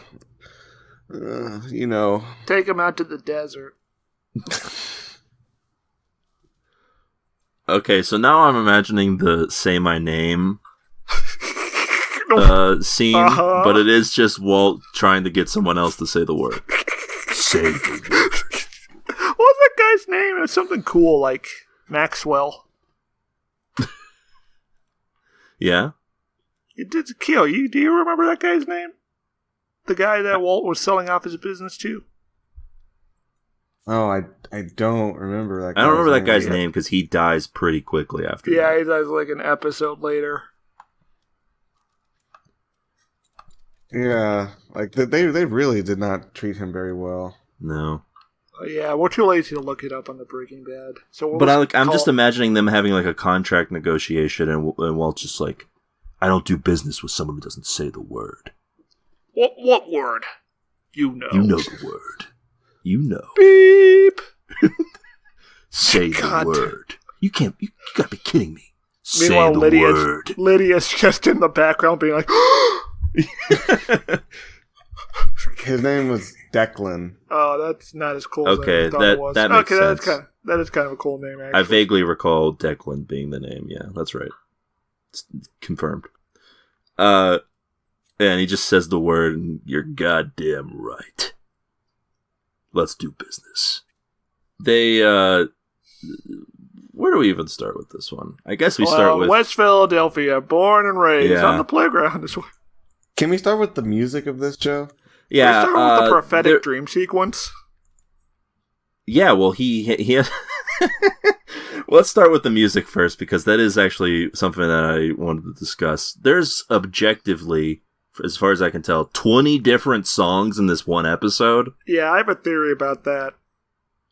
Take him out to the desert. Okay, so now I'm imagining the Say My Name scene, but it is just Walt trying to get someone else to say the word. Say the word. What was that guy's name? It was something cool, like Maxwell. Yeah? It did kill you. Do you remember that guy's name? The guy that Walt was selling off his business to? Oh, I don't remember that. I don't remember that guy's name because he dies pretty quickly after Yeah, that. he dies like an episode later. Yeah, like they really did not treat him very well. No. Yeah, we're too lazy to look it up on the Breaking Bad. So But I'm just imagining them having like a contract negotiation and Walt's just like, I don't do business with someone who doesn't say the word. What word? You know. You know the word. You know. Beep. Say God. the word. You gotta be kidding me. Say Meanwhile, the Lydia's word. Lydia's just in the background being like, His name was Declan. oh, that's not as cool as Okay, I thought it was. that makes sense. That is kind of a cool name, actually. I vaguely recall Declan being the name. Yeah, that's right. It's confirmed. And he just says the word, and you're goddamn right. Let's do business. They, where do we even start with this one? I guess we start with... West Philadelphia, born and raised Yeah. on the playground. Can we start with the music of this show? Yeah, Can we start with the prophetic there- dream sequence? Yeah, well, he had... Well, let's start with the music first, because that is actually something that I wanted to discuss. There's objectively, as far as I can tell, 20 different songs in this one episode. Yeah, I have a theory about that.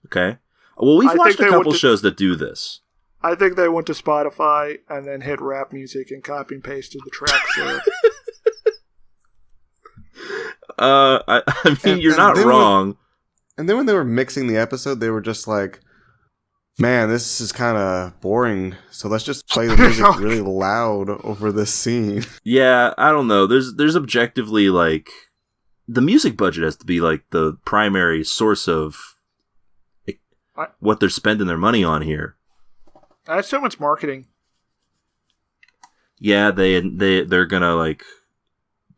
Okay. Well, we've I watched think a they couple went to- shows that do this. I think they went to Spotify and then hit rap music and copy and pasted the tracks there. I mean, you're and not then wrong. And then when they were mixing the episode, they were just like, man, this is kind of boring. So let's just play the music really loud over this scene. Yeah, I don't know. There's objectively, like, the music budget has to be, like, the primary source of what they're spending their money on here. I assume it's marketing. Yeah, they're gonna, like,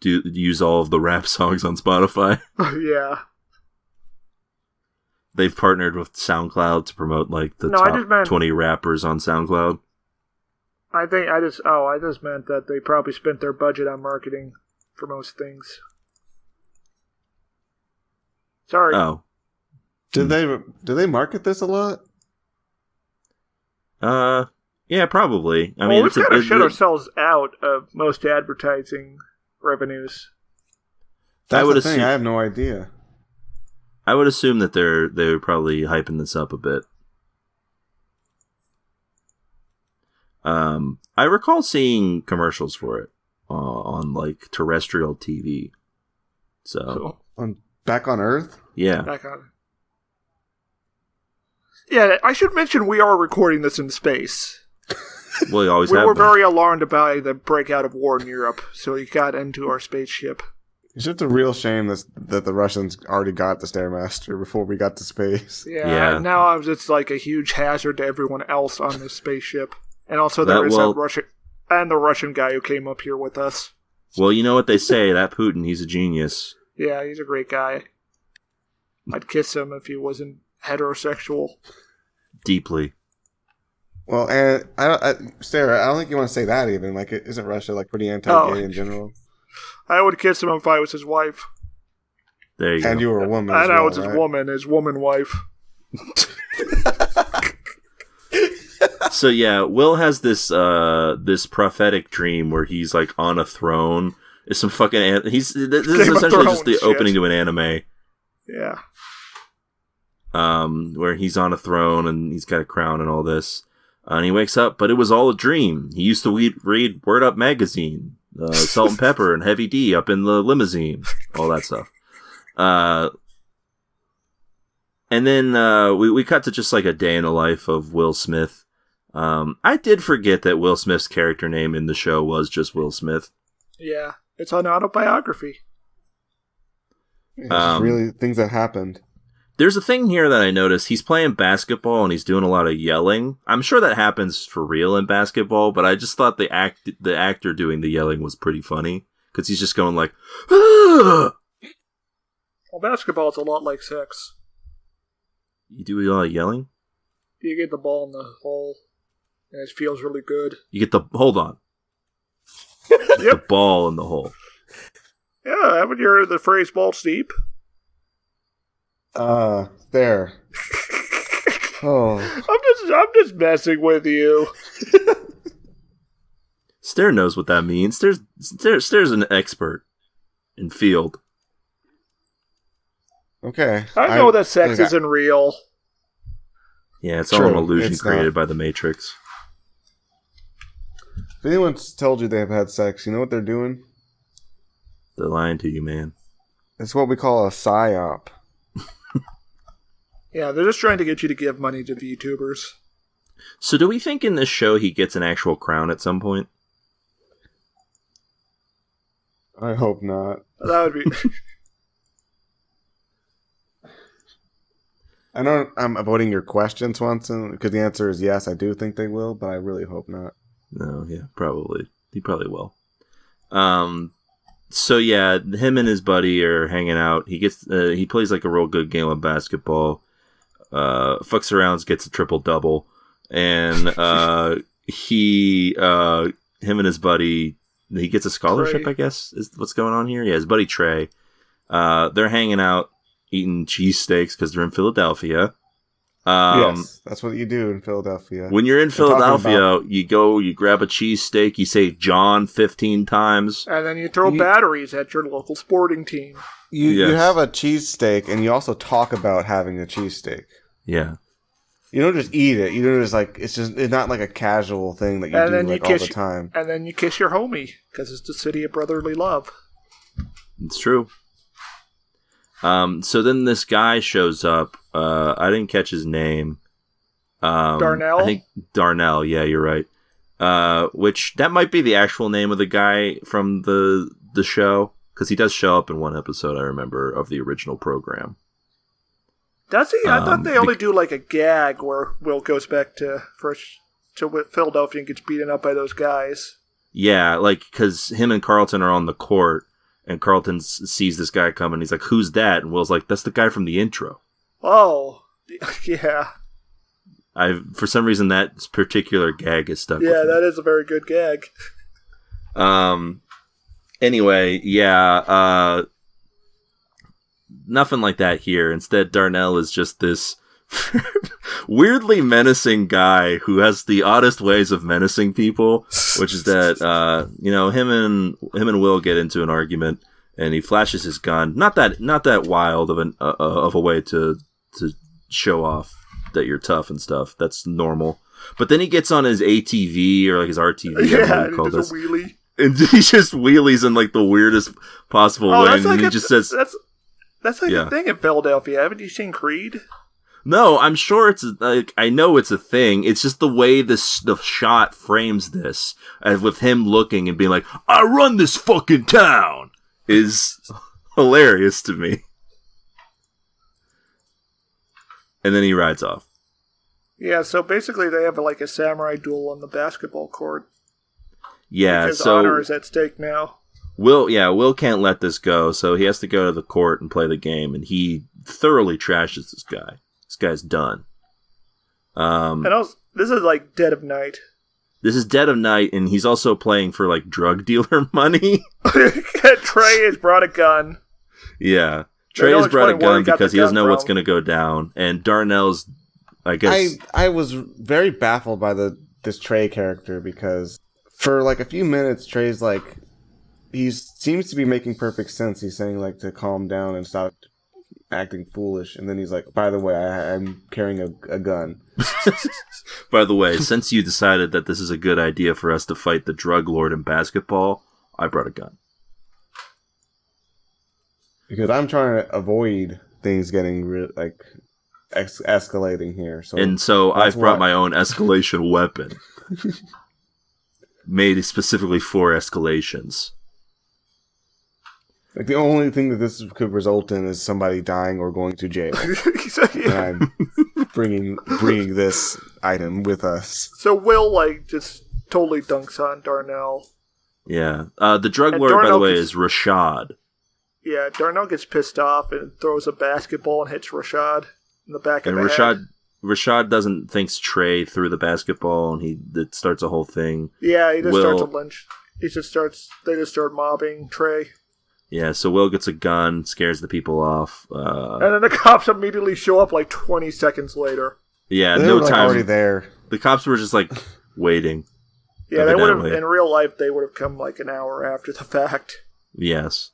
use all of the rap songs on Spotify. Yeah. They've partnered with SoundCloud to promote, like, the No, I just top meant- 20 rappers on SoundCloud. I just meant that they probably spent their budget on marketing for most things. Sorry. Oh. Did they market this a lot? Yeah, probably. I well, mean, we it's a, kind of it- shut it- ourselves out of most advertising revenues. That's would the thing. assume- I have no idea. I would assume that they're probably hyping this up a bit. I recall seeing commercials for it. on like terrestrial TV. So back on Earth? Yeah. Back on. Yeah, I should mention we are recording this in space. Well, you always we have were been. very alarmed by the breakout of war in Europe, so we got into our spaceship. It's just a real shame that the Russians already got the Stairmaster before we got to space. Yeah. Now it's like a huge hazard to everyone else on this spaceship. And also there is a Russian... And the Russian guy who came up here with us. Well, you know what they say, that Putin, he's a genius. Yeah, he's a great guy. I'd kiss him if he wasn't heterosexual. Deeply. Well, and Sarah, I don't think you want to say that even. Like, isn't Russia like pretty anti-gay in general? I would kiss him if I was his wife. There you go. And you were a woman. And I was his woman wife. So yeah, Will has this this prophetic dream where he's like on a throne. It's some fucking this is essentially just the opening to an anime. Yeah. Where he's on a throne and he's got a crown and all this. And he wakes up, but it was all a dream. He used to read Word Up magazine, Salt and Pepper and Heavy D up in the limousine, all that stuff. And then we cut to just like a day in the life of Will Smith. I did forget that Will Smith's character name in the show was just Will Smith. Yeah, it's an autobiography. Yeah, really things that happened. There's a thing here that I noticed. He's playing basketball and he's doing a lot of yelling. I'm sure that happens for real in basketball, but I just thought the actor doing the yelling was pretty funny because he's just going like, "Ah!" Well, basketball is a lot like sex. You do a lot of yelling? You get the ball in the hole, and it feels really good. You get the... Hold on. Yep. The ball in the hole. Yeah, haven't you heard the phrase balls deep? There. Oh. I'm just messing with you. Stair knows what that means. Stair's an expert in field. Okay. I know that sex isn't real. Yeah, it's all an illusion created by the Matrix. If anyone's told you they've had sex, you know what they're doing? They're lying to you, man. It's what we call a psyop. Yeah, they're just trying to get you to give money to VTubers. So do we think in this show he gets an actual crown at some point? I hope not. That would be... I'm avoiding your question, Swanson, because the answer is yes, I do think they will, but I really hope not. No, yeah, probably. He probably will. So yeah, him and his buddy are hanging out. He plays like a real good game of basketball. Fucks around, gets a triple-double. And him and his buddy, he gets a scholarship, Trey. I guess, is what's going on here. Yeah, his buddy Trey. They're hanging out, eating cheesesteaks because they're in Philadelphia. Yes, that's what you do in Philadelphia. When you're in Philadelphia, you grab a cheesesteak, you say John 15 times. And then you throw batteries at your local sporting team. You have a cheesesteak, and you also talk about having a cheesesteak. Yeah. You don't just eat it. You don't just it's not like a casual thing that you do all the time. And then you kiss your homie, because it's the city of brotherly love. It's true. So then this guy shows up. I didn't catch his name. Darnell? I think Darnell, yeah, you're right. Which, that might be the actual name of the guy from the show. Because he does show up in one episode, I remember, of the original program. Does he? I thought they only do like a gag where Will goes back to Philadelphia and gets beaten up by those guys. Yeah, like, because him and Carlton are on the court, and Carlton sees this guy coming, he's like, "Who's that?" And Will's like, "That's the guy from the intro." Oh, yeah. For some reason, that particular gag is stuck with me. Yeah, that is a very good gag. Anyway, yeah, nothing like that here. Instead, Darnell is just this weirdly menacing guy who has the oddest ways of menacing people, which is that, him and Will get into an argument, and he flashes his gun. Not that wild of a way to show off that you're tough and stuff. That's normal. But then he gets on his ATV or like his RTV, yeah, and he does a wheelie. And he just wheelies in like the weirdest possible way, and like he just says, "That's like a thing in Philadelphia." Haven't you seen Creed? No, I'm sure it's like I know it's a thing. It's just the way the shot frames this, as with him looking and being like, "I run this fucking town," is hilarious to me. And then he rides off. Yeah, so basically they have like a samurai duel on the basketball court. Yeah, his so honor is at stake now. Will can't let this go, so he has to go to the court and play the game, and he thoroughly trashes this guy. This guy's done. This is like dead of night. This is dead of night, and he's also playing for like drug dealer money. Trey has brought a gun. Yeah, Trey has brought a gun because he doesn't know what's going to go down, and Darnell's. I guess I was very baffled by this Trey character because for like a few minutes Trey's like he seems to be making perfect sense. He's saying like to calm down and stop acting foolish, and then he's like, by the way, I'm carrying a gun. By the way, since you decided that this is a good idea for us to fight the drug lord in basketball, I brought a gun. Because I'm trying to avoid things getting escalating here. So I've brought my own escalation weapon. Made specifically for escalations. Like the only thing that this could result in is somebody dying or going to jail. Yeah. And I'm bringing this item with us. So Will just totally dunks on Darnell. Yeah. The drug lord, by the way, is Rashad. Yeah, Darnell gets pissed off and throws a basketball and hits Rashad in the back of the head. Rashad doesn't thinks Trey threw the basketball, and it starts a whole thing. Yeah, he just starts a lynch. They just start mobbing Trey. Yeah, so Will gets a gun, scares the people off. And then the cops immediately show up 20 seconds later. Yeah, they no were time. Already there. The cops were just waiting. Yeah, they would have in real life. They would have come an hour after the fact. Yes.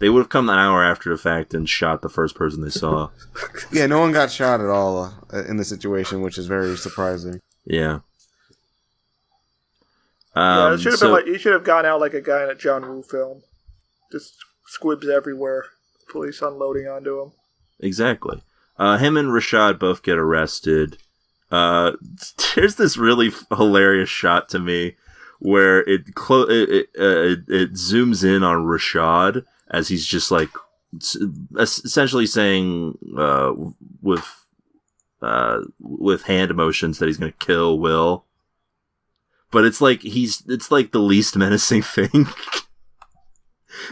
They would have come an hour after the fact and shot the first person they saw. Yeah, no one got shot at all in the situation, which is very surprising. Yeah. It should have been he should have gone out like a guy in a John Woo film. Just squibs everywhere. Police unloading onto him. Exactly. Him and Rashad both get arrested. There's this really hilarious shot to me where it zooms in on Rashad as he's just essentially saying with hand motions that he's going to kill Will. But it's like the least menacing thing.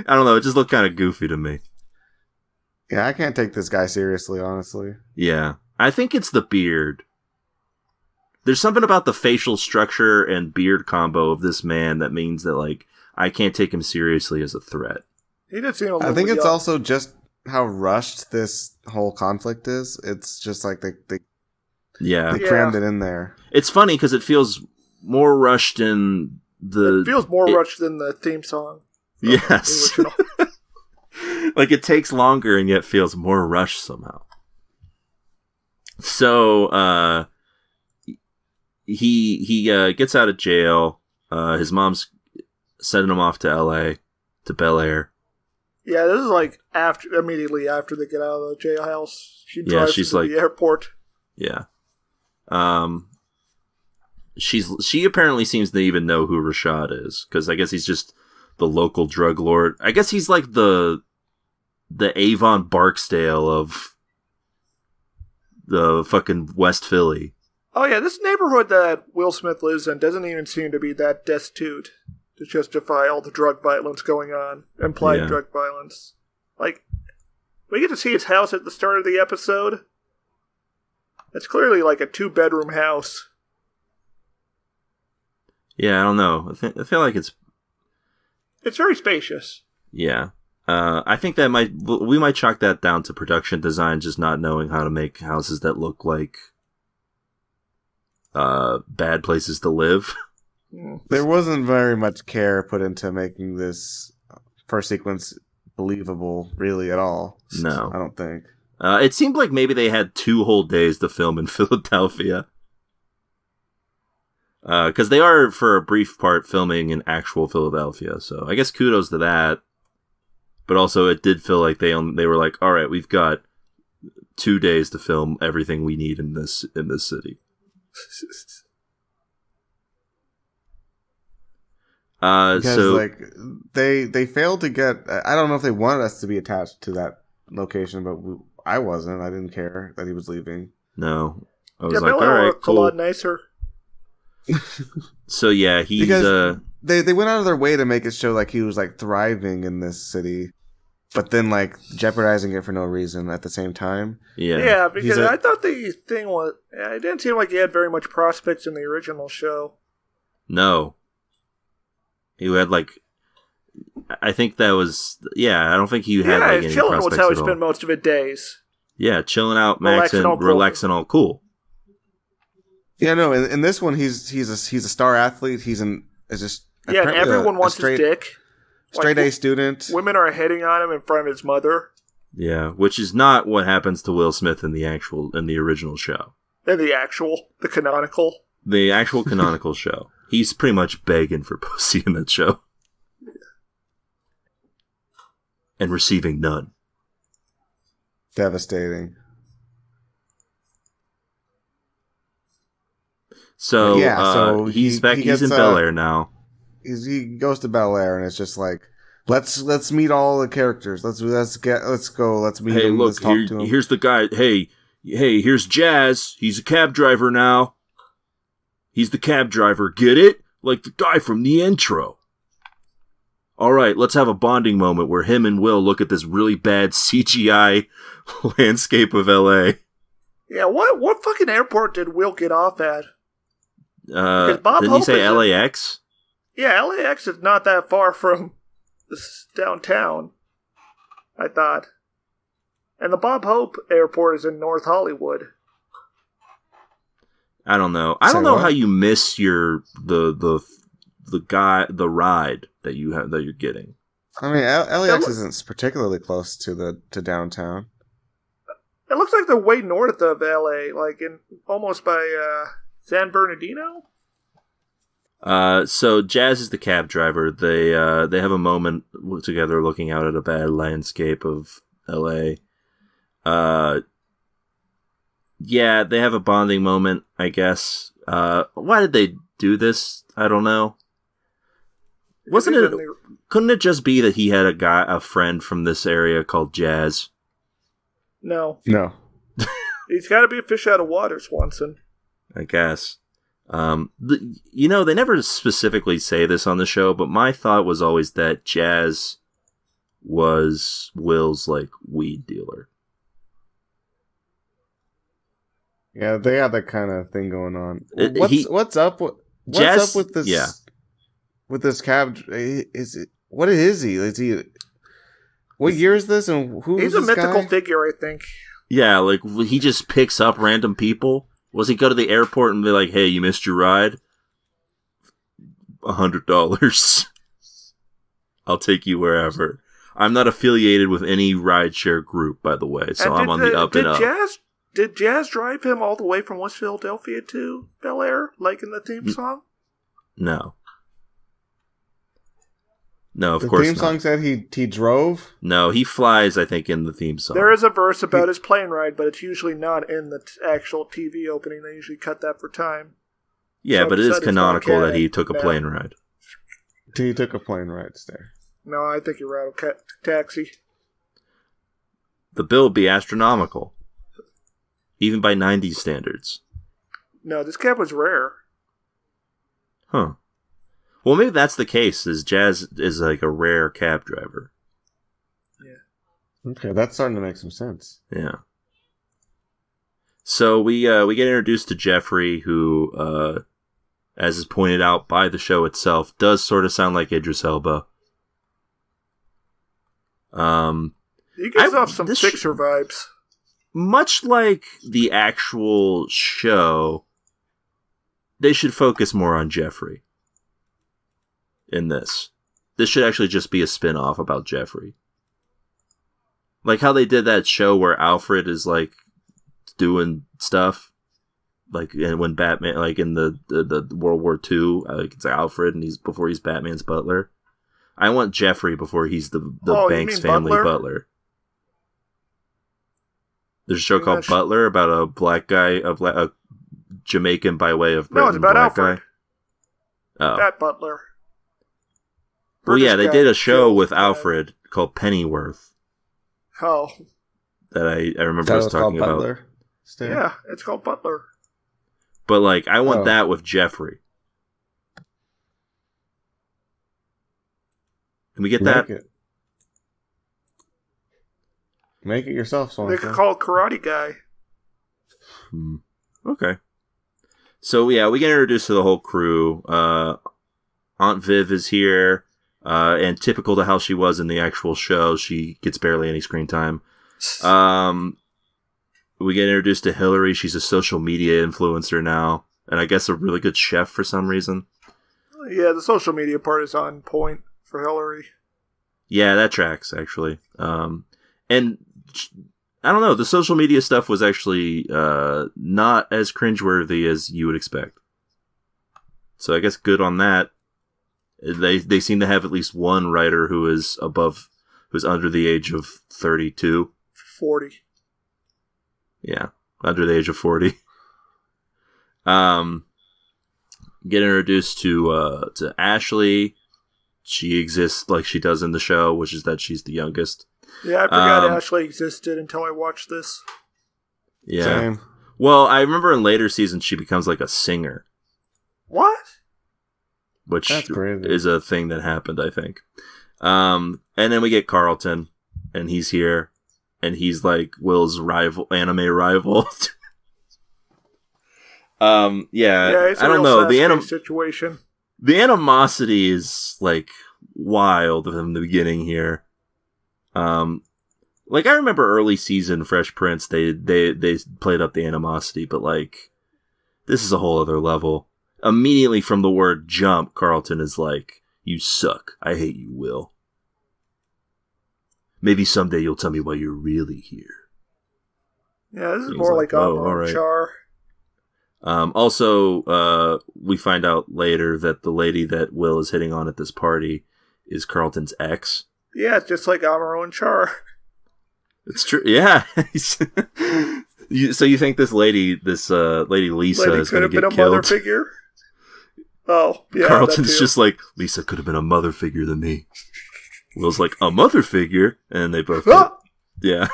I don't know, it just looked kind of goofy to me. Yeah, I can't take this guy seriously, honestly. Yeah. I think it's the beard. There's something about the facial structure and beard combo of this man that means that I can't take him seriously as a threat. He did seem a little I think it's young. also just how rushed this whole conflict is. It's just like they crammed it in there. It's funny because it feels more rushed in It feels more rushed than the theme song. Yes. The original. It takes longer and yet feels more rushed somehow. So he gets out of jail. His mom's sending him off to LA, to Bel-Air. Yeah, this is immediately after they get out of the jailhouse. She drives to the airport. Yeah. She apparently seems to even know who Rashad is, because I guess he's just the local drug lord. I guess he's like the Avon Barksdale of the fucking West Philly. Oh yeah, this neighborhood that Will Smith lives in doesn't even seem to be that destitute to justify all the drug violence going on, implied drug violence. We get to see his house at the start of the episode. It's clearly a 2-bedroom house. Yeah, I don't know. I feel like it's very spacious. Yeah. I think that we might chalk that down to production design, just not knowing how to make houses that look like bad places to live. There wasn't very much care put into making this first sequence believable, really, at all. No. I don't think. It seemed like maybe they had 2 whole days to film in Philadelphia. Because they are, for a brief part, filming in actual Philadelphia. So I guess kudos to that. But also, it did feel like they were like, all right, we've got 2 days to film everything we need in this city. Because so like they failed to get. I don't know if they wanted us to be attached to that location, but I wasn't. I didn't care that he was leaving. no, I was like, all Bel-Air right, looked cool. a lot nicer. So yeah, he's Because they went out of their way to make it show like he was like thriving in this city, but then like jeopardizing it for no reason at the same time. Yeah, because I thought the thing was, it didn't seem like he had very much prospects in the original show. No. He had like, I think that was, I don't think he had like any chilling was prospects how he at all. spent most of his days. Yeah, chilling out, maxing, relaxing, all cool. Yeah, no. In this one, he's a star athlete. Is just and everyone wants his dick. Straight A student. Women are hitting on him in front of his mother. Yeah, which is not what happens to Will Smith in the original show. The canonical show. He's pretty much begging for pussy in that show. And receiving none. Devastating. So, so he's back. He's in Bel-Air now. He goes to Bel-Air, and it's just like, let's meet all the characters. Let's go. Let's meet him. Look, let's talk to him. Here's the guy. Hey, here's Jazz. He's a cab driver now. He's the cab driver. Get it? Like the guy from the intro. All right, let's have a bonding moment where him and Will look at this really bad CGI landscape of LA. Yeah, what fucking airport did Will get off at? Didn't he say LAX? Yeah, LAX is not that far from downtown, I thought. And the Bob Hope Airport is in North Hollywood. I don't know. I don't know how you miss the ride that you're getting. I mean, LAX isn't particularly close to downtown. It looks like they're way north of LA, like almost by San Bernardino. So Jazz is the cab driver. They have a moment together looking out at a bad landscape of LA. Yeah, they have a bonding moment, I guess. Why did they do this? I don't know. Couldn't it just be that he had a friend from this area called Jazz? No. He's got to be a fish out of water, Swanson. I guess. They never specifically say this on the show, but my thought was always that Jazz was Will's like weed dealer. Yeah, they have that kind of thing going on. What's up with this? Yeah. With this cab, what is he? What year is this? And who? He's a mythical figure, I think. Yeah, like he just picks up random people. Was he go to the airport and be like, "Hey, you missed your ride? $100. I'll take you wherever." I'm not affiliated with any rideshare group, by the way, so I'm on the up and up. Did Jazz drive him all the way from West Philadelphia to Bel-Air, like in the theme song? No. No, of course not. The theme song said he drove? No, he flies, I think, in the theme song. There is a verse about his plane ride, but it's usually not in the actual TV opening. They usually cut that for time. Yeah, but it is canonical that he took a plane ride. He took a plane ride there. No, I think you're right. Taxi. The bill would be astronomical. Even by 90s standards. No, this cab was rare. Huh. Well, maybe that's the case, is Jazz is like a rare cab driver. Yeah. Okay, that's starting to make some sense. Yeah. So we get introduced to Jeffrey, who, as is pointed out by the show itself, does sort of sound like Idris Elba. He gives off some Fixer vibes. Much like the actual show, they should focus more on Jeffrey in this. This should actually just be a spin-off about Jeffrey. Like how they did that show where Alfred is like doing stuff. like when Batman, like in the World War II, like it's Alfred, and before he's Batman's butler. I want Jeffrey before he's the Banks family butler. There's a show called Butler about a black guy, a Jamaican by way of Britain. No, it's about Alfred. Guy. That Butler. Well, yeah, they did a show with Alfred called Pennyworth. Oh. That I remember us talking about. Butler? Still? Yeah, it's called Butler. But, like, I want that with Jeffrey. Can we get that? Make it yourself, Swanson. They could call it Karate Guy. Okay. So, yeah, we get introduced to the whole crew. Aunt Viv is here. And typical to how she was in the actual show, she gets barely any screen time. We get introduced to Hillary. She's a social media influencer now. And I guess a really good chef for some reason. Yeah, the social media part is on point for Hillary. Yeah, that tracks, actually. And I don't know, the social media stuff was actually not as cringeworthy as you would expect. So I guess good on that. They seem to have at least one writer who's under the age of 32. 40. Yeah, under the age of 40. Get introduced to Ashley. She exists like she does in the show, which is that she's the youngest. Yeah, I forgot Ashley existed until I watched this. Yeah. Same. Well, I remember in later seasons she becomes like a singer. What? Which is a thing that happened, I think. And then we get Carlton, and he's here, and he's like Will's anime rival. Yeah, it's a I don't know. The situation. The animosity is like wild from the beginning here. Like I remember early season Fresh Prince, they played up the animosity, but like this is a whole other level. Immediately from the word jump, Carlton is like, "You suck. I hate you, Will. Maybe someday you'll tell me why you're really here." Yeah, this is more like Amuro Char. Also, we find out later that the lady that Will is hitting on at this party is Carlton's ex. Yeah, it's just like Amuro and Char. It's true. Yeah. So you think this lady Lisa is going to get killed? Could have been a mother figure? Oh, yeah. Carlton's just like, Lisa could have been a mother figure than me. Will's like, a mother figure? And they both yeah.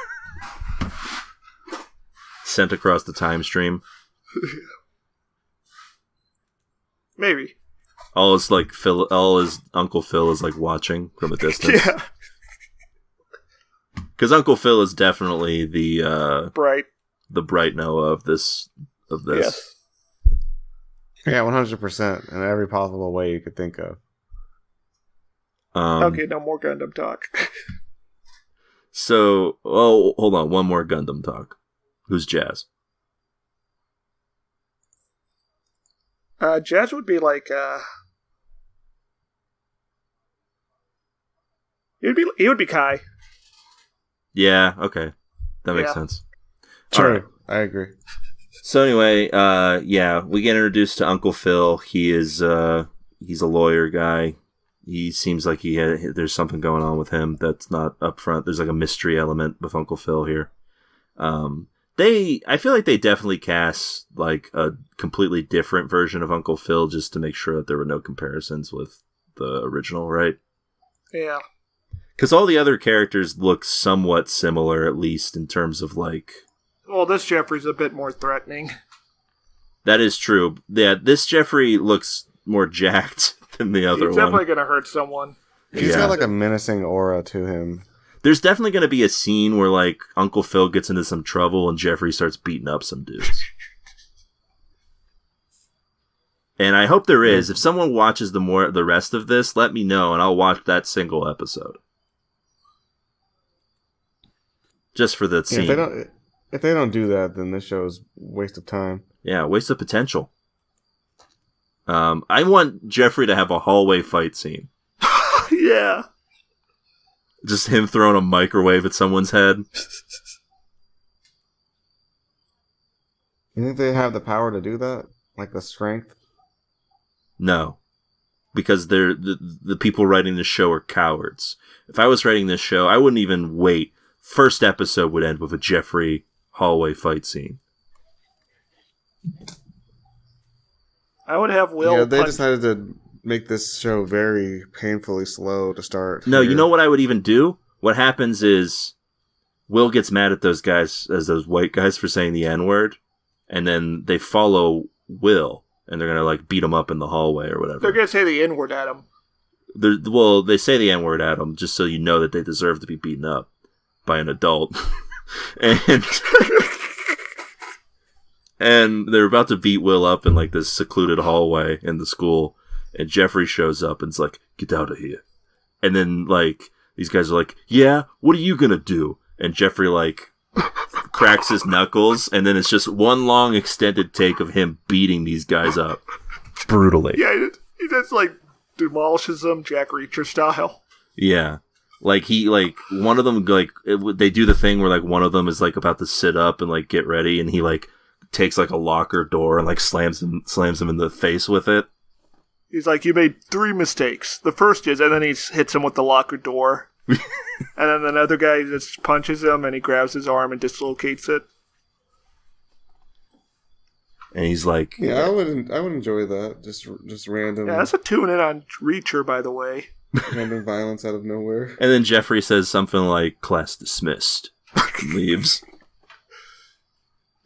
Sent across the time stream. Maybe. All his Uncle Phil is like watching from a distance. Yeah. Because Uncle Phil is definitely the bright Noah of this. Yes. Yeah, 100% in every possible way you could think of. Okay, no more Gundam talk. So, hold on, one more Gundam talk. Who's Jazz? Jazz would be like he would be Kai. Yeah, okay. That makes sense. Sure, right. I agree. So anyway, we get introduced to Uncle Phil. He is he's a lawyer guy. He seems like there's something going on with him that's not up front. There's like a mystery element with Uncle Phil here. I feel like they definitely cast like a completely different version of Uncle Phil just to make sure that there were no comparisons with the original, right? Yeah. Because all the other characters look somewhat similar, at least in terms of like... Well, this Jeffrey's a bit more threatening. That is true. Yeah, this Jeffrey looks more jacked than the other one. He's definitely going to hurt someone. He's got like a menacing aura to him. There's definitely going to be a scene where like Uncle Phil gets into some trouble and Jeffrey starts beating up some dudes. And I hope there is. If someone watches the rest of this, let me know and I'll watch that single episode. Just for the scene. If they don't do that, then this show is a waste of time. Yeah, waste of potential. I want Jeffrey to have a hallway fight scene. Yeah. Just him throwing a microwave at someone's head. You think they have the power to do that? Like the strength? No. Because the people writing this show are cowards. If I was writing this show, I wouldn't even wait. First episode would end with a Jeffrey hallway fight scene. I would have Will. Yeah, they decided to make this show very painfully slow to start. No, here. you know what I would even do? What happens is Will gets mad at those guys, as those white guys, for saying the N-word, and then they follow Will, and they're gonna like beat him up in the hallway or whatever. They're gonna say the N-word at him. Well, they say the N-word at him just so you know that they deserve to be beaten up by an adult. And they're about to beat Will up in like this secluded hallway in the school, and Jeffrey shows up and is like, "Get out of here." And then like these guys are like, "Yeah, what are you gonna do?" And Jeffrey like cracks his knuckles, and then it's just one long extended take of him beating these guys up brutally. Yeah, he just like demolishes them Jack Reacher style. Yeah. Like one of them they do the thing where like one of them is like about to sit up and like get ready, and he like takes like a locker door and like slams him in the face with it. He's like, "You made 3 mistakes. The first is," and then he hits him with the locker door. And then another guy just punches him, and he grabs his arm and dislocates it. And he's like, "Yeah, I would enjoy that. Just random. Yeah, that's a tune in on Reacher, by the way. Random violence out of nowhere." And then Jeffrey says something like, "Class dismissed," and leaves.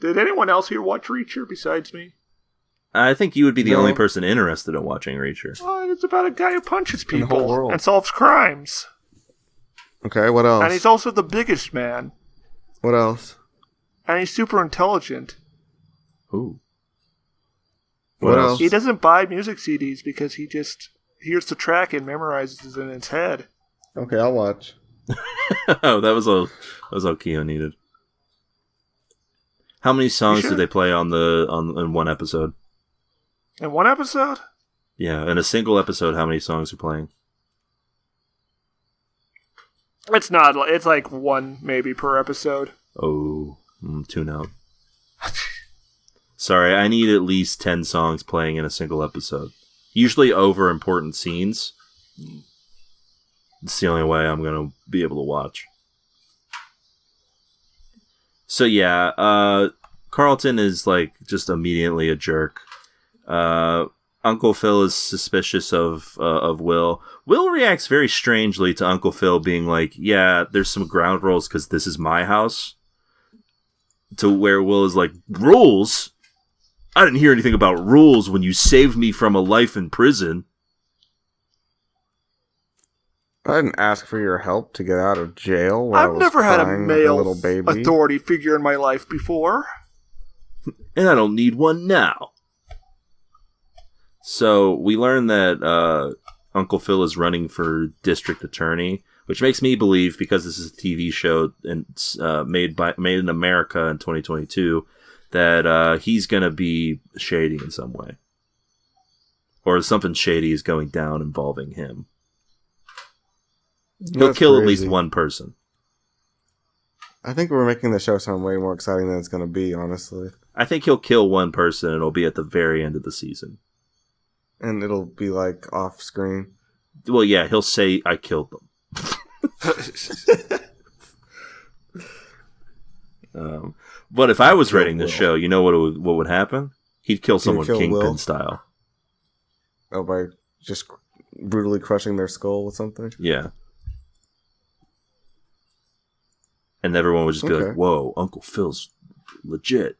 Did anyone else here watch Reacher besides me? I think you would be the No. only person interested in watching Reacher. Well, it's about a guy who punches In the whole people world. and solves crimes. Okay, what else? And he's also the biggest man. What else? And he's super intelligent. Ooh. What else? He doesn't buy music CDs because he just hears the track and memorizes it in his head. Okay, I'll watch. Oh, that was all Keo needed. How many songs sure? did they play in one episode? In one episode? Yeah, in a single episode, how many songs are playing? It's not. It's like 1 maybe per episode. Oh, tune out. Sorry, I need at least 10 songs playing in a single episode. Usually over important scenes. It's the only way I'm going to be able to watch. So yeah, Carlton is like just immediately a jerk. Uncle Phil is suspicious of Will. Will reacts very strangely to Uncle Phil being like, "Yeah, there's some ground rules because this is my house." To where Will is like, "Rules? I didn't hear anything about rules when you saved me from a life in prison." I didn't ask for your help to get out of jail. While I I've was never had a crying like male little baby. authority figure in my life before. And I don't need one now. So we learn that Uncle Phil is running for district attorney, which makes me believe, because this is a TV show and made in America in 2022, that he's going to be shady in some way, or something shady is going down involving him. He'll That's kill at crazy. least one person. I think we're making the show sound way more exciting than it's going to be, honestly. I think he'll kill one person, and it'll be at the very end of the season. And it'll be like off screen. Well, yeah, he'll say, "I killed them." But if I was Kill writing this Will. show, you know what would happen? He'd kill someone kill Kingpin Will? style. Oh, by just brutally crushing their skull with something? Yeah. And everyone would just be Okay. like, "Whoa, Uncle Phil's legit."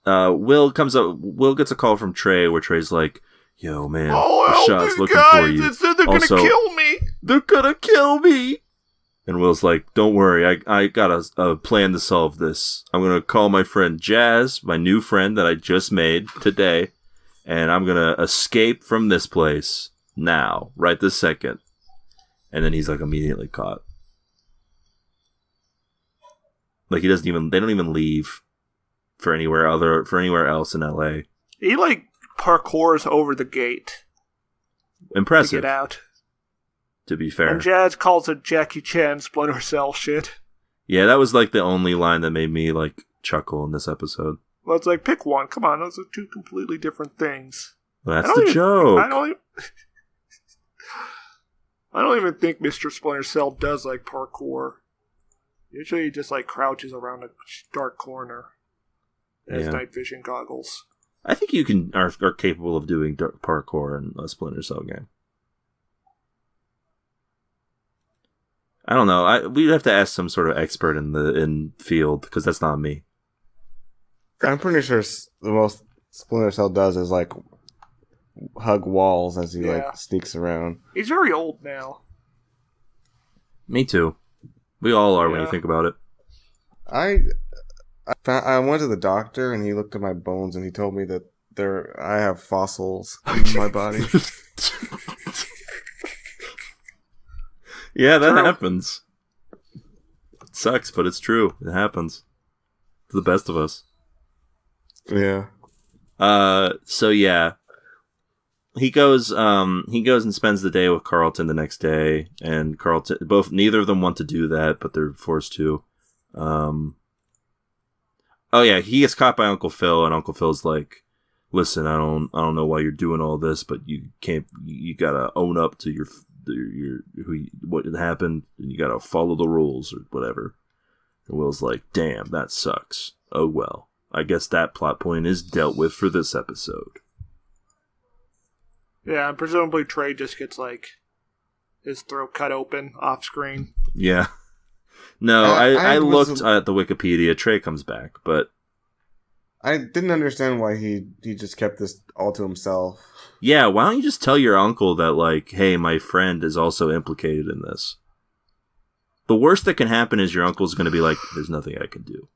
Will gets a call from Trey where Trey's like, "Yo, man, the shot's looking for you. They said they're Also- gonna kill me. They're gonna kill me." And Will's like, "Don't worry, I got a plan to solve this. I'm gonna call my friend Jazz, my new friend that I just made today, and I'm gonna escape from this place now, right this second." And then he's like immediately caught. Like they don't even leave for anywhere else in LA. He like parkours over the gate to Impressive, get out. to be fair. And Jazz calls it Jackie Chan Splinter Cell shit. Yeah, that was like the only line that made me like chuckle in this episode. Well, it's like, pick one. Come on, those are two completely different things. That's the joke. I don't even think Mr. Splinter Cell does like parkour. Usually he just like crouches around a dark corner. And has night vision goggles. I think you are capable of doing parkour in a Splinter Cell game. I don't know. We'd have to ask some sort of expert in the field, because that's not me. I'm pretty sure the most Splinter Cell does is like hug walls as he like sneaks around. He's very old now. Me too. We all are when you think about it. I went to the doctor and he looked at my bones and he told me that I have fossils in my body. Yeah, that happens. It sucks, but it's true. It happens to the best of us. Yeah. So yeah. He goes and spends the day with Carlton the next day, and neither of them want to do that, but they're forced to. He gets caught by Uncle Phil, and Uncle Phil's like, "Listen, I don't know why you're doing all this, but you gotta own up to what happened, and you gotta follow the rules or whatever." And Will's like, "Damn, that sucks. Oh well, I guess that plot point is dealt with for this episode." Yeah, and presumably Trey just gets, like, his throat cut open off screen. Yeah. No, I looked at the Wikipedia. Trey comes back, but... I didn't understand why he just kept this all to himself. Yeah, why don't you just tell your uncle that, like, hey, my friend is also implicated in this? The worst that can happen is your uncle's going to be like, there's nothing I can do.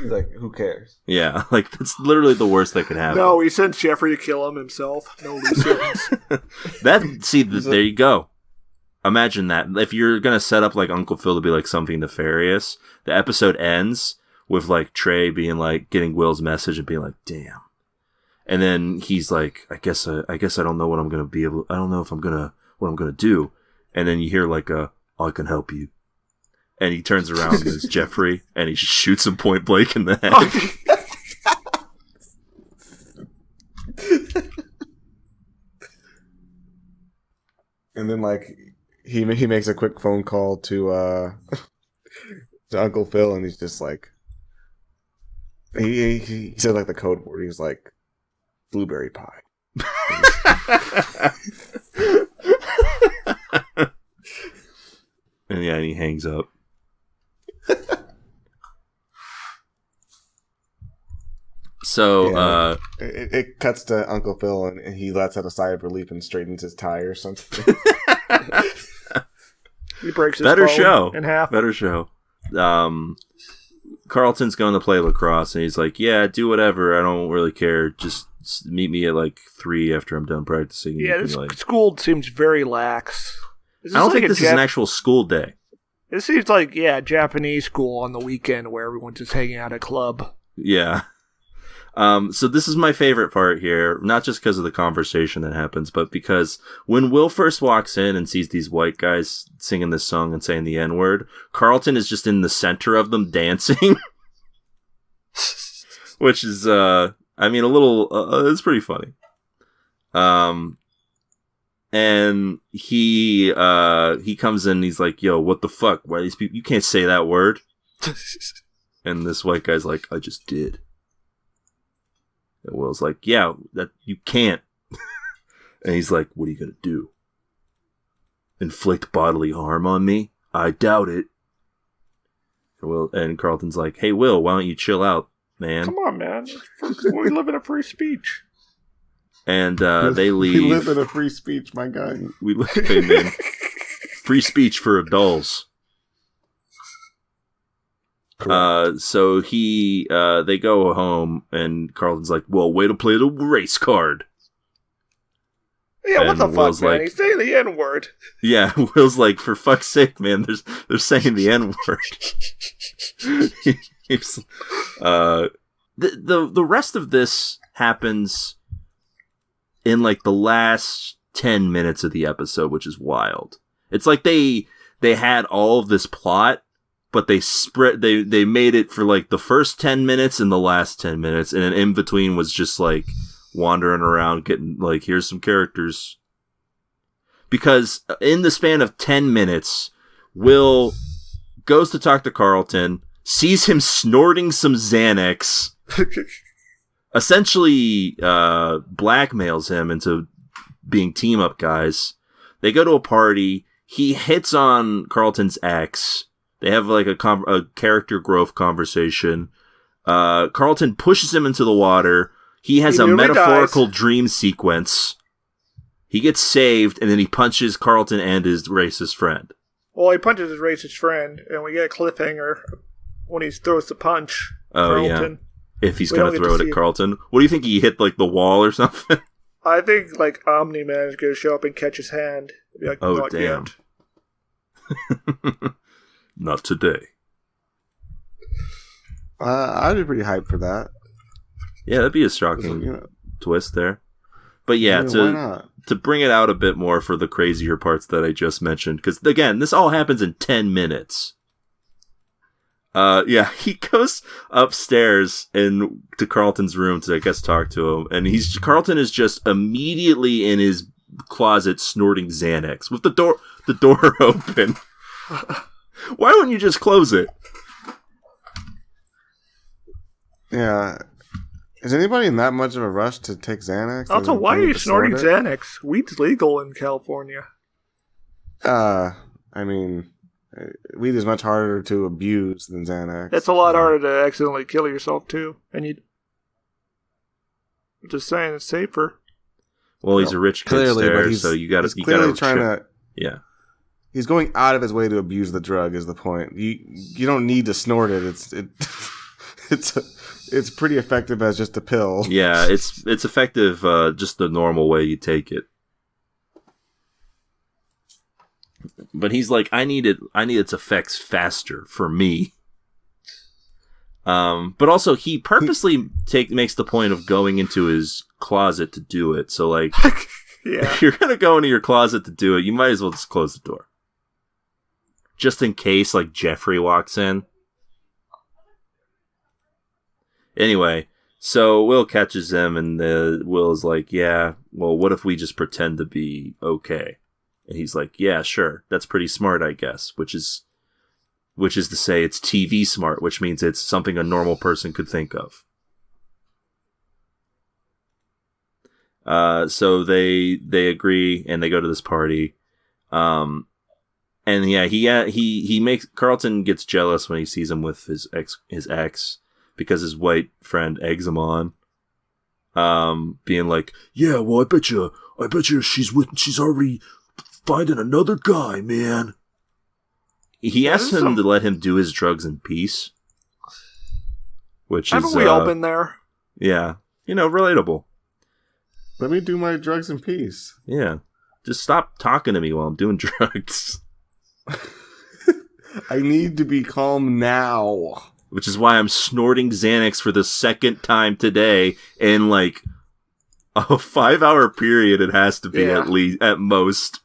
He's like, who cares? Yeah, like, that's literally the worst that could happen. No, he sends Jeffrey to kill him himself. No loose ends. There you go. Imagine that. If you're going to set up, like, Uncle Phil to be, like, something nefarious, the episode ends with, like, Trey being, like, getting Will's message and being like, damn. And then he's like, I guess I don't know what I'm going to be able... I don't know what I'm going to do. And then you hear, like, I can help you. And he turns around and it's Jeffrey, and he shoots him point blank in the head. And then, like, he makes a quick phone call to Uncle Phil, and he's just like, he said, like, the code word. He was like, blueberry pie. And yeah, and he hangs up. So, yeah, it cuts to Uncle Phil, and he lets out a sigh of relief and straightens his tie or something. He breaks his Better phone show. in half. Better show. Carlton's going to play lacrosse, and he's like, yeah, do whatever. I don't really care. Just meet me at, like, 3 after I'm done practicing. Yeah, this school seems very lax. I don't think this is an actual school day. It seems like, Japanese school on the weekend where everyone's just hanging out at club. Yeah. So this is my favorite part here, not just because of the conversation that happens, but because when Will first walks in and sees these white guys singing this song and saying the N-word, Carlton is just in the center of them dancing. Which is, a little, it's pretty funny. And he comes in and he's like, yo, what the fuck? Why are these people? You can't say that word. And this white guy's like, I just did. And Will's like, yeah, that you can't. And he's like, what are you going to do? Inflict bodily harm on me? I doubt it. And Carlton's like, hey, Will, why don't you chill out, man? Come on, man. We live in a free speech. And they leave. We live in a free speech, my guy. We live in free speech for adults. So they go home, and Carlton's like, well, way to play the race card. Yeah, and what the Will's fuck, man? like, He's saying the N-word. Yeah, Will's like, for fuck's sake, man, they're saying the N-word. The rest of this happens in, like, the last 10 minutes of the episode, which is wild. It's like they had all of this plot, but they made it for like the first 10 minutes and the last 10 minutes, and then in between was just like wandering around getting like, here's some characters. Because in the span of 10 minutes, Will goes to talk to Carlton, sees him snorting some Xanax, essentially blackmails him into being team-up guys. They go to a party. He hits on Carlton's ex. They have like a character growth conversation. Carlton pushes him into the water. He has a metaphorical dream sequence. He gets saved, and then he punches Carlton and his racist friend. Well, he punches his racist friend, and we get a cliffhanger when he throws the punch. Oh, Carlton. Yeah. If he's going to throw it at Carlton. What do you think? He hit like the wall or something? I think like Omni-Man is going to show up and catch his hand. Be like, oh, damn. Not today. I'd be pretty hyped for that. Yeah, that'd be a shocking twist there. But yeah, why not? To bring it out a bit more for the crazier parts that I just mentioned, because again, this all happens in 10 minutes. Yeah, he goes upstairs to Carlton's room to, I guess, talk to him, and Carlton is just immediately in his closet snorting Xanax with the door open. Why wouldn't you just close it? Yeah. Is anybody in that much of a rush to take Xanax? Also, why are you snorting Xanax? Weed's legal in California. I mean, weed is much harder to abuse than Xanax. It's a lot harder to accidentally kill yourself, too. And I'm just saying, it's safer. Well, he's a rich kid there, so you got to... Yeah. He's going out of his way to abuse the drug is the point. You don't need to snort it. It's pretty effective as just a pill. Yeah, it's effective just the normal way you take it. But he's like, I need its effects faster for me. But also he purposely makes the point of going into his closet to do it. So like, yeah. If you're gonna go into your closet to do it, you might as well just close the door, just in case like Jeffrey walks in. Anyway, so Will catches him, and Will is like, yeah, well, what if we just pretend to be okay? And he's like, yeah, sure. That's pretty smart, I guess. Which is to say it's TV smart, which means it's something a normal person could think of. So they agree, and they go to this party. And yeah, he makes... Carlton gets jealous when he sees him with his ex. Because his white friend eggs him on, being like, "Yeah, well, I bet you, she's already finding another guy, man." He asks him to let him do his drugs in peace, which haven't we all been there? Yeah, relatable. Let me do my drugs in peace. Yeah, just stop talking to me while I'm doing drugs. I need to be calm now. Which is why I'm snorting Xanax for the second time today in like a 5-hour period. It has to be at most.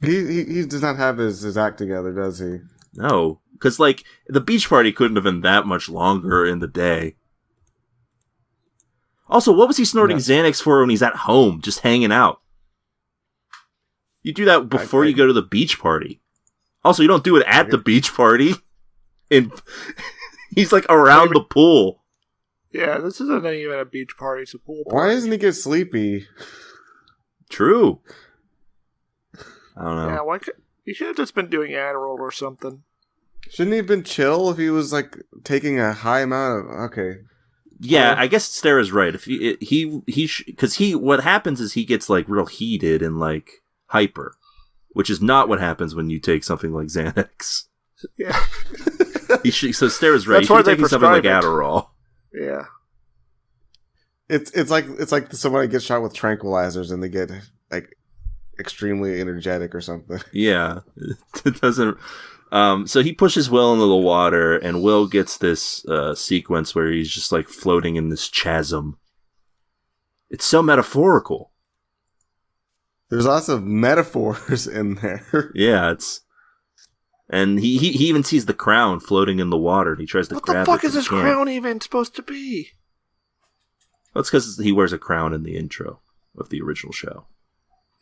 He does not have his act together, does he? No, because like the beach party couldn't have been that much longer in the day. Also, what was he snorting Xanax for when he's at home, just hanging out? You do that before you go to the beach party. Also, you don't do it at the beach party. He's like around the pool. Yeah, this isn't even a beach party, it's a pool party. Why doesn't he get sleepy? True. I don't know. Yeah, he should have just been doing Adderall or something. Shouldn't he have been chill if he was like taking a high amount of... Okay. Yeah, I guess Sarah's right. If because what happens is he gets like real heated and like hyper, which is not what happens when you take something like Xanax. Yeah. So Sarah's right. He should be taking something like Adderall. Yeah. It's like somebody gets shot with tranquilizers and they get like extremely energetic or something. Yeah. It doesn't. So he pushes Will into the water, and Will gets this sequence where he's just like floating in this chasm. It's so metaphorical. There's lots of metaphors in there. Yeah, it's And he even sees the crown floating in the water, and he tries to grab it. What the fuck is this crown even supposed to be? That's because he wears a crown in the intro of the original show.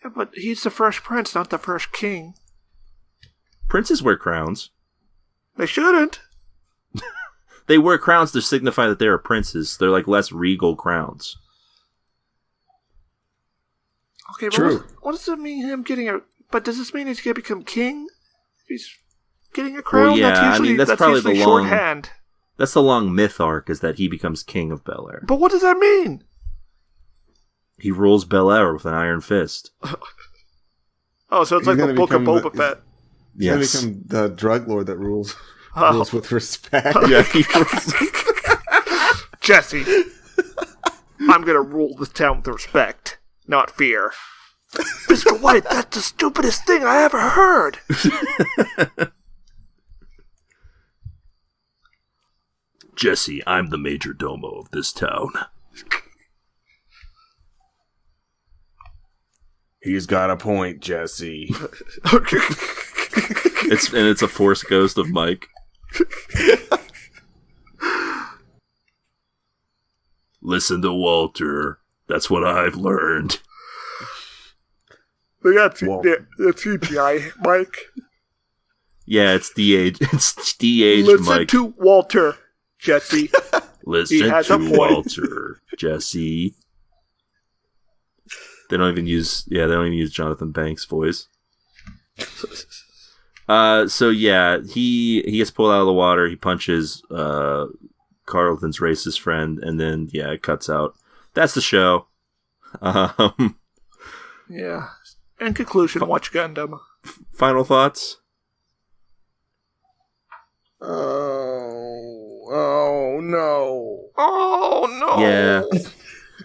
Yeah, but he's the Fresh Prince, not the Fresh King. Princes wear crowns. They shouldn't. They wear crowns to signify that they are princes. They're like less regal crowns. Okay, but True. what does it mean, him getting a... But does this mean he's going to become king? If he's getting a crown? Well, yeah, that's probably usually the long... shorthand. That's the long myth arc, is that he becomes king of Bel-Air. But what does that mean? He rules Bel-Air with an iron fist. Oh, so it's like the Book of Boba Fett. He's going to become the drug lord that rules with respect. Yeah, he rules. Jesse, I'm going to rule this town with respect, not fear. Mr. White, that's the stupidest thing I ever heard. Jesse, I'm the major domo of this town. He's got a point, Jesse. It's a Force ghost of Mike. Listen to Walter. That's what I've learned. That's CGI, Mike. Yeah, it's de-aged. It's de-aged Listen Mike. to Walter, Jesse. Listen has a to point. Walter, Jesse. They don't even use Jonathan Banks' voice. So yeah, he gets pulled out of the water. He punches Carlton's racist friend, and then it cuts out. That's the show. Yeah. In conclusion, watch Gundam. Final thoughts? Oh no. Oh no. Yeah.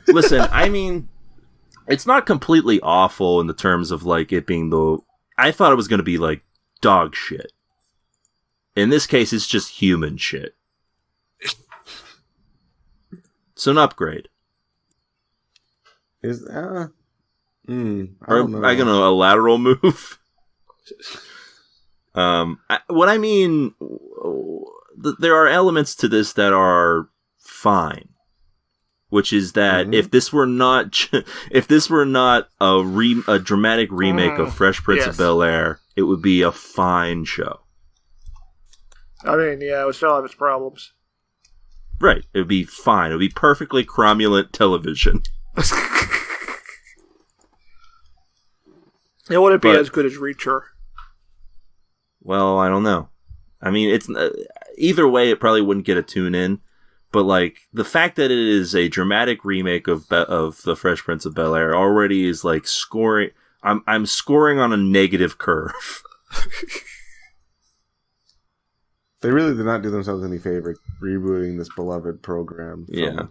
Listen, I mean, it's not completely awful in the terms of like it being I thought it was going to be like dog shit. In this case, it's just human shit. It's an upgrade. I Or don't know. I gonna a lateral move. What I mean, there are elements to this that are fine, which is that if this were not a dramatic remake of Fresh Prince of Bel-Air, it would be a fine show. I mean, yeah, it would still have its problems. Right, it would be fine. It would be perfectly cromulent television. It wouldn't be as good as Reacher. Well, I don't know. I mean, it's either way, it probably wouldn't get a tune in. But like the fact that it is a dramatic remake of the Fresh Prince of Bel-Air already is like scoring. I'm scoring on a negative curve. They really did not do themselves any favor rebooting this beloved program. Yeah.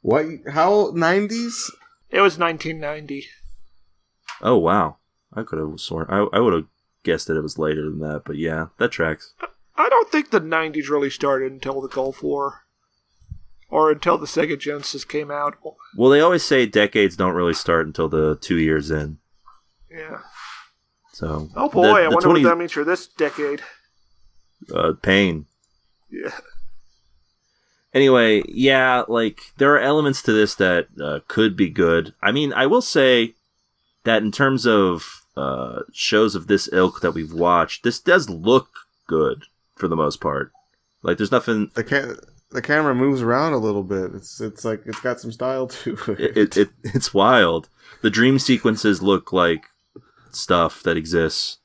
What? How 90s? It was 1990. Oh wow! I could have sworn I would have guessed that it was later than that, but yeah, that tracks. I don't think the 90s really started until the Gulf War. Or until the Sega Genesis came out. Well, they always say decades don't really start until the 2 years in. Yeah. So. Oh boy, I wonder what that means for this decade. Pain. Yeah. Anyway, yeah, like, there are elements to this that could be good. I mean, I will say that in terms of shows of this ilk that we've watched, this does look good for the most part. Like, there's nothing... The camera moves around a little bit. It's like it's got some style to it. It's wild. The dream sequences look like stuff that exists.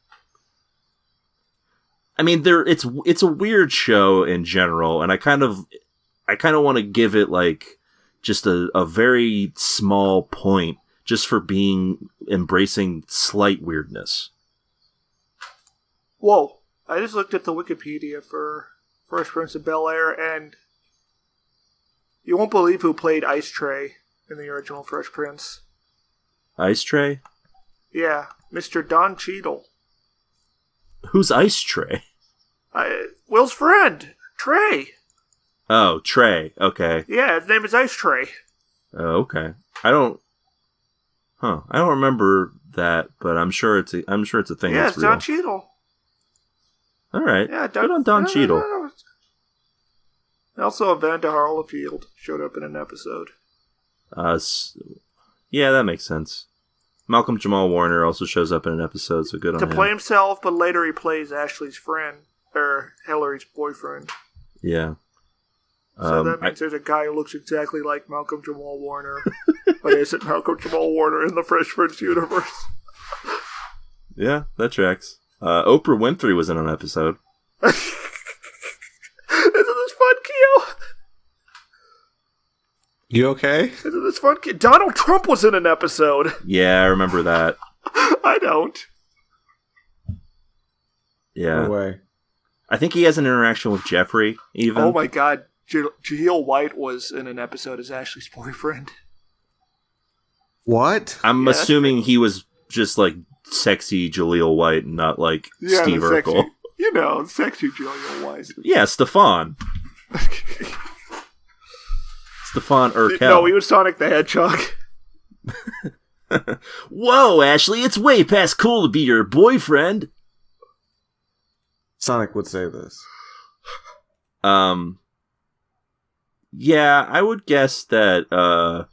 I mean, it's a weird show in general, and I kind of want to give it like just a very small point just for embracing slight weirdness. Whoa! I just looked at the Wikipedia for Fresh Prince of Bel-Air, and you won't believe who played Ice Tray in the original Fresh Prince. Ice Tray? Yeah, Mr. Don Cheadle. Who's Ice Tray? Will's friend, Trey. Oh, Trey. Okay. Yeah, his name is Ice Tray. Oh, okay. I don't remember that, but I'm sure it's a thing. Yeah, that's it's real. Don Cheadle. All right. Yeah, Good on Don Cheadle. Also, Evander Holyfield showed up in an episode. Yeah, that makes sense. Malcolm Jamal Warner also shows up in an episode, so good on him. To play himself, but later he plays Ashley's friend, or Hillary's boyfriend. Yeah. So that means there's a guy who looks exactly like Malcolm Jamal Warner, but isn't Malcolm Jamal Warner in the Fresh Prince universe. Yeah, that tracks. Oprah Winfrey was in an episode. Isn't this fun, Keo? You okay? Isn't this fun? Donald Trump was in an episode. Yeah, I remember that. I don't. Yeah. No way. I think he has an interaction with Jeffrey, even. Oh my god. Jaleel White was in an episode as Ashley's boyfriend. What? I'm assuming he was just like sexy Jaleel White, and not like Steve Urkel. Sexy Jaleel White. Yeah, Stefan. Stefan Urkel. No, he was Sonic the Hedgehog. Whoa, Ashley, it's way past cool to be your boyfriend. Sonic would say this. Yeah, I would guess that, I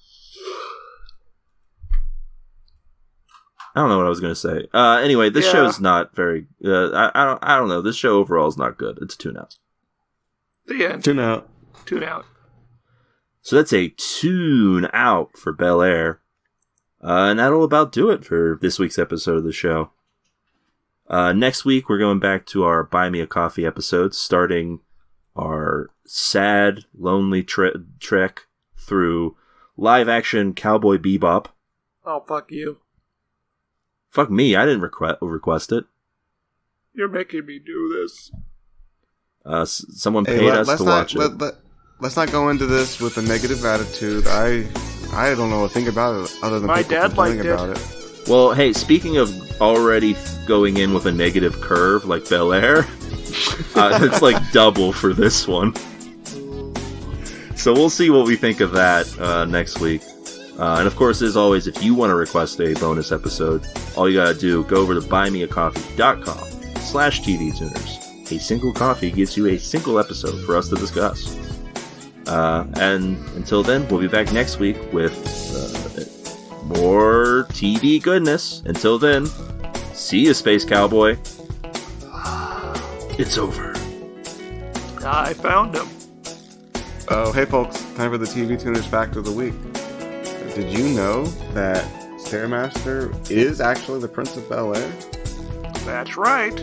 don't know what I was going to say. Anyway, this show's not very, I don't know. This show overall is not good. It's a tune out. The end. Tune out. Tune out. So that's a tune out for Bel-Air. And that'll about do it for this week's episode of the show. Next week, we're going back to our Buy Me a Coffee episodes, starting our sad, lonely trek through live-action Cowboy Bebop. Oh, fuck you. Fuck me, I didn't request it. You're making me do this. Someone paid us to watch it. Let's not go into this with a negative attitude. I don't know a thing about it other than my people dad liked complaining about it. Well, hey, speaking of already going in with a negative curve like Bel-Air, it's like double for this one. So we'll see what we think of that next week. And of course, as always, if you want to request a bonus episode, all you gotta do, go over to buymeacoffee.com/TVTuners. A single coffee gets you a single episode for us to discuss. And until then, we'll be back next week with more TV goodness. Until then, see you, Space Cowboy. It's over. I found him. Oh, hey folks, time for the TV Tuners Fact of the Week. Did you know that Stairmaster is actually the Prince of Bel-Air? That's right.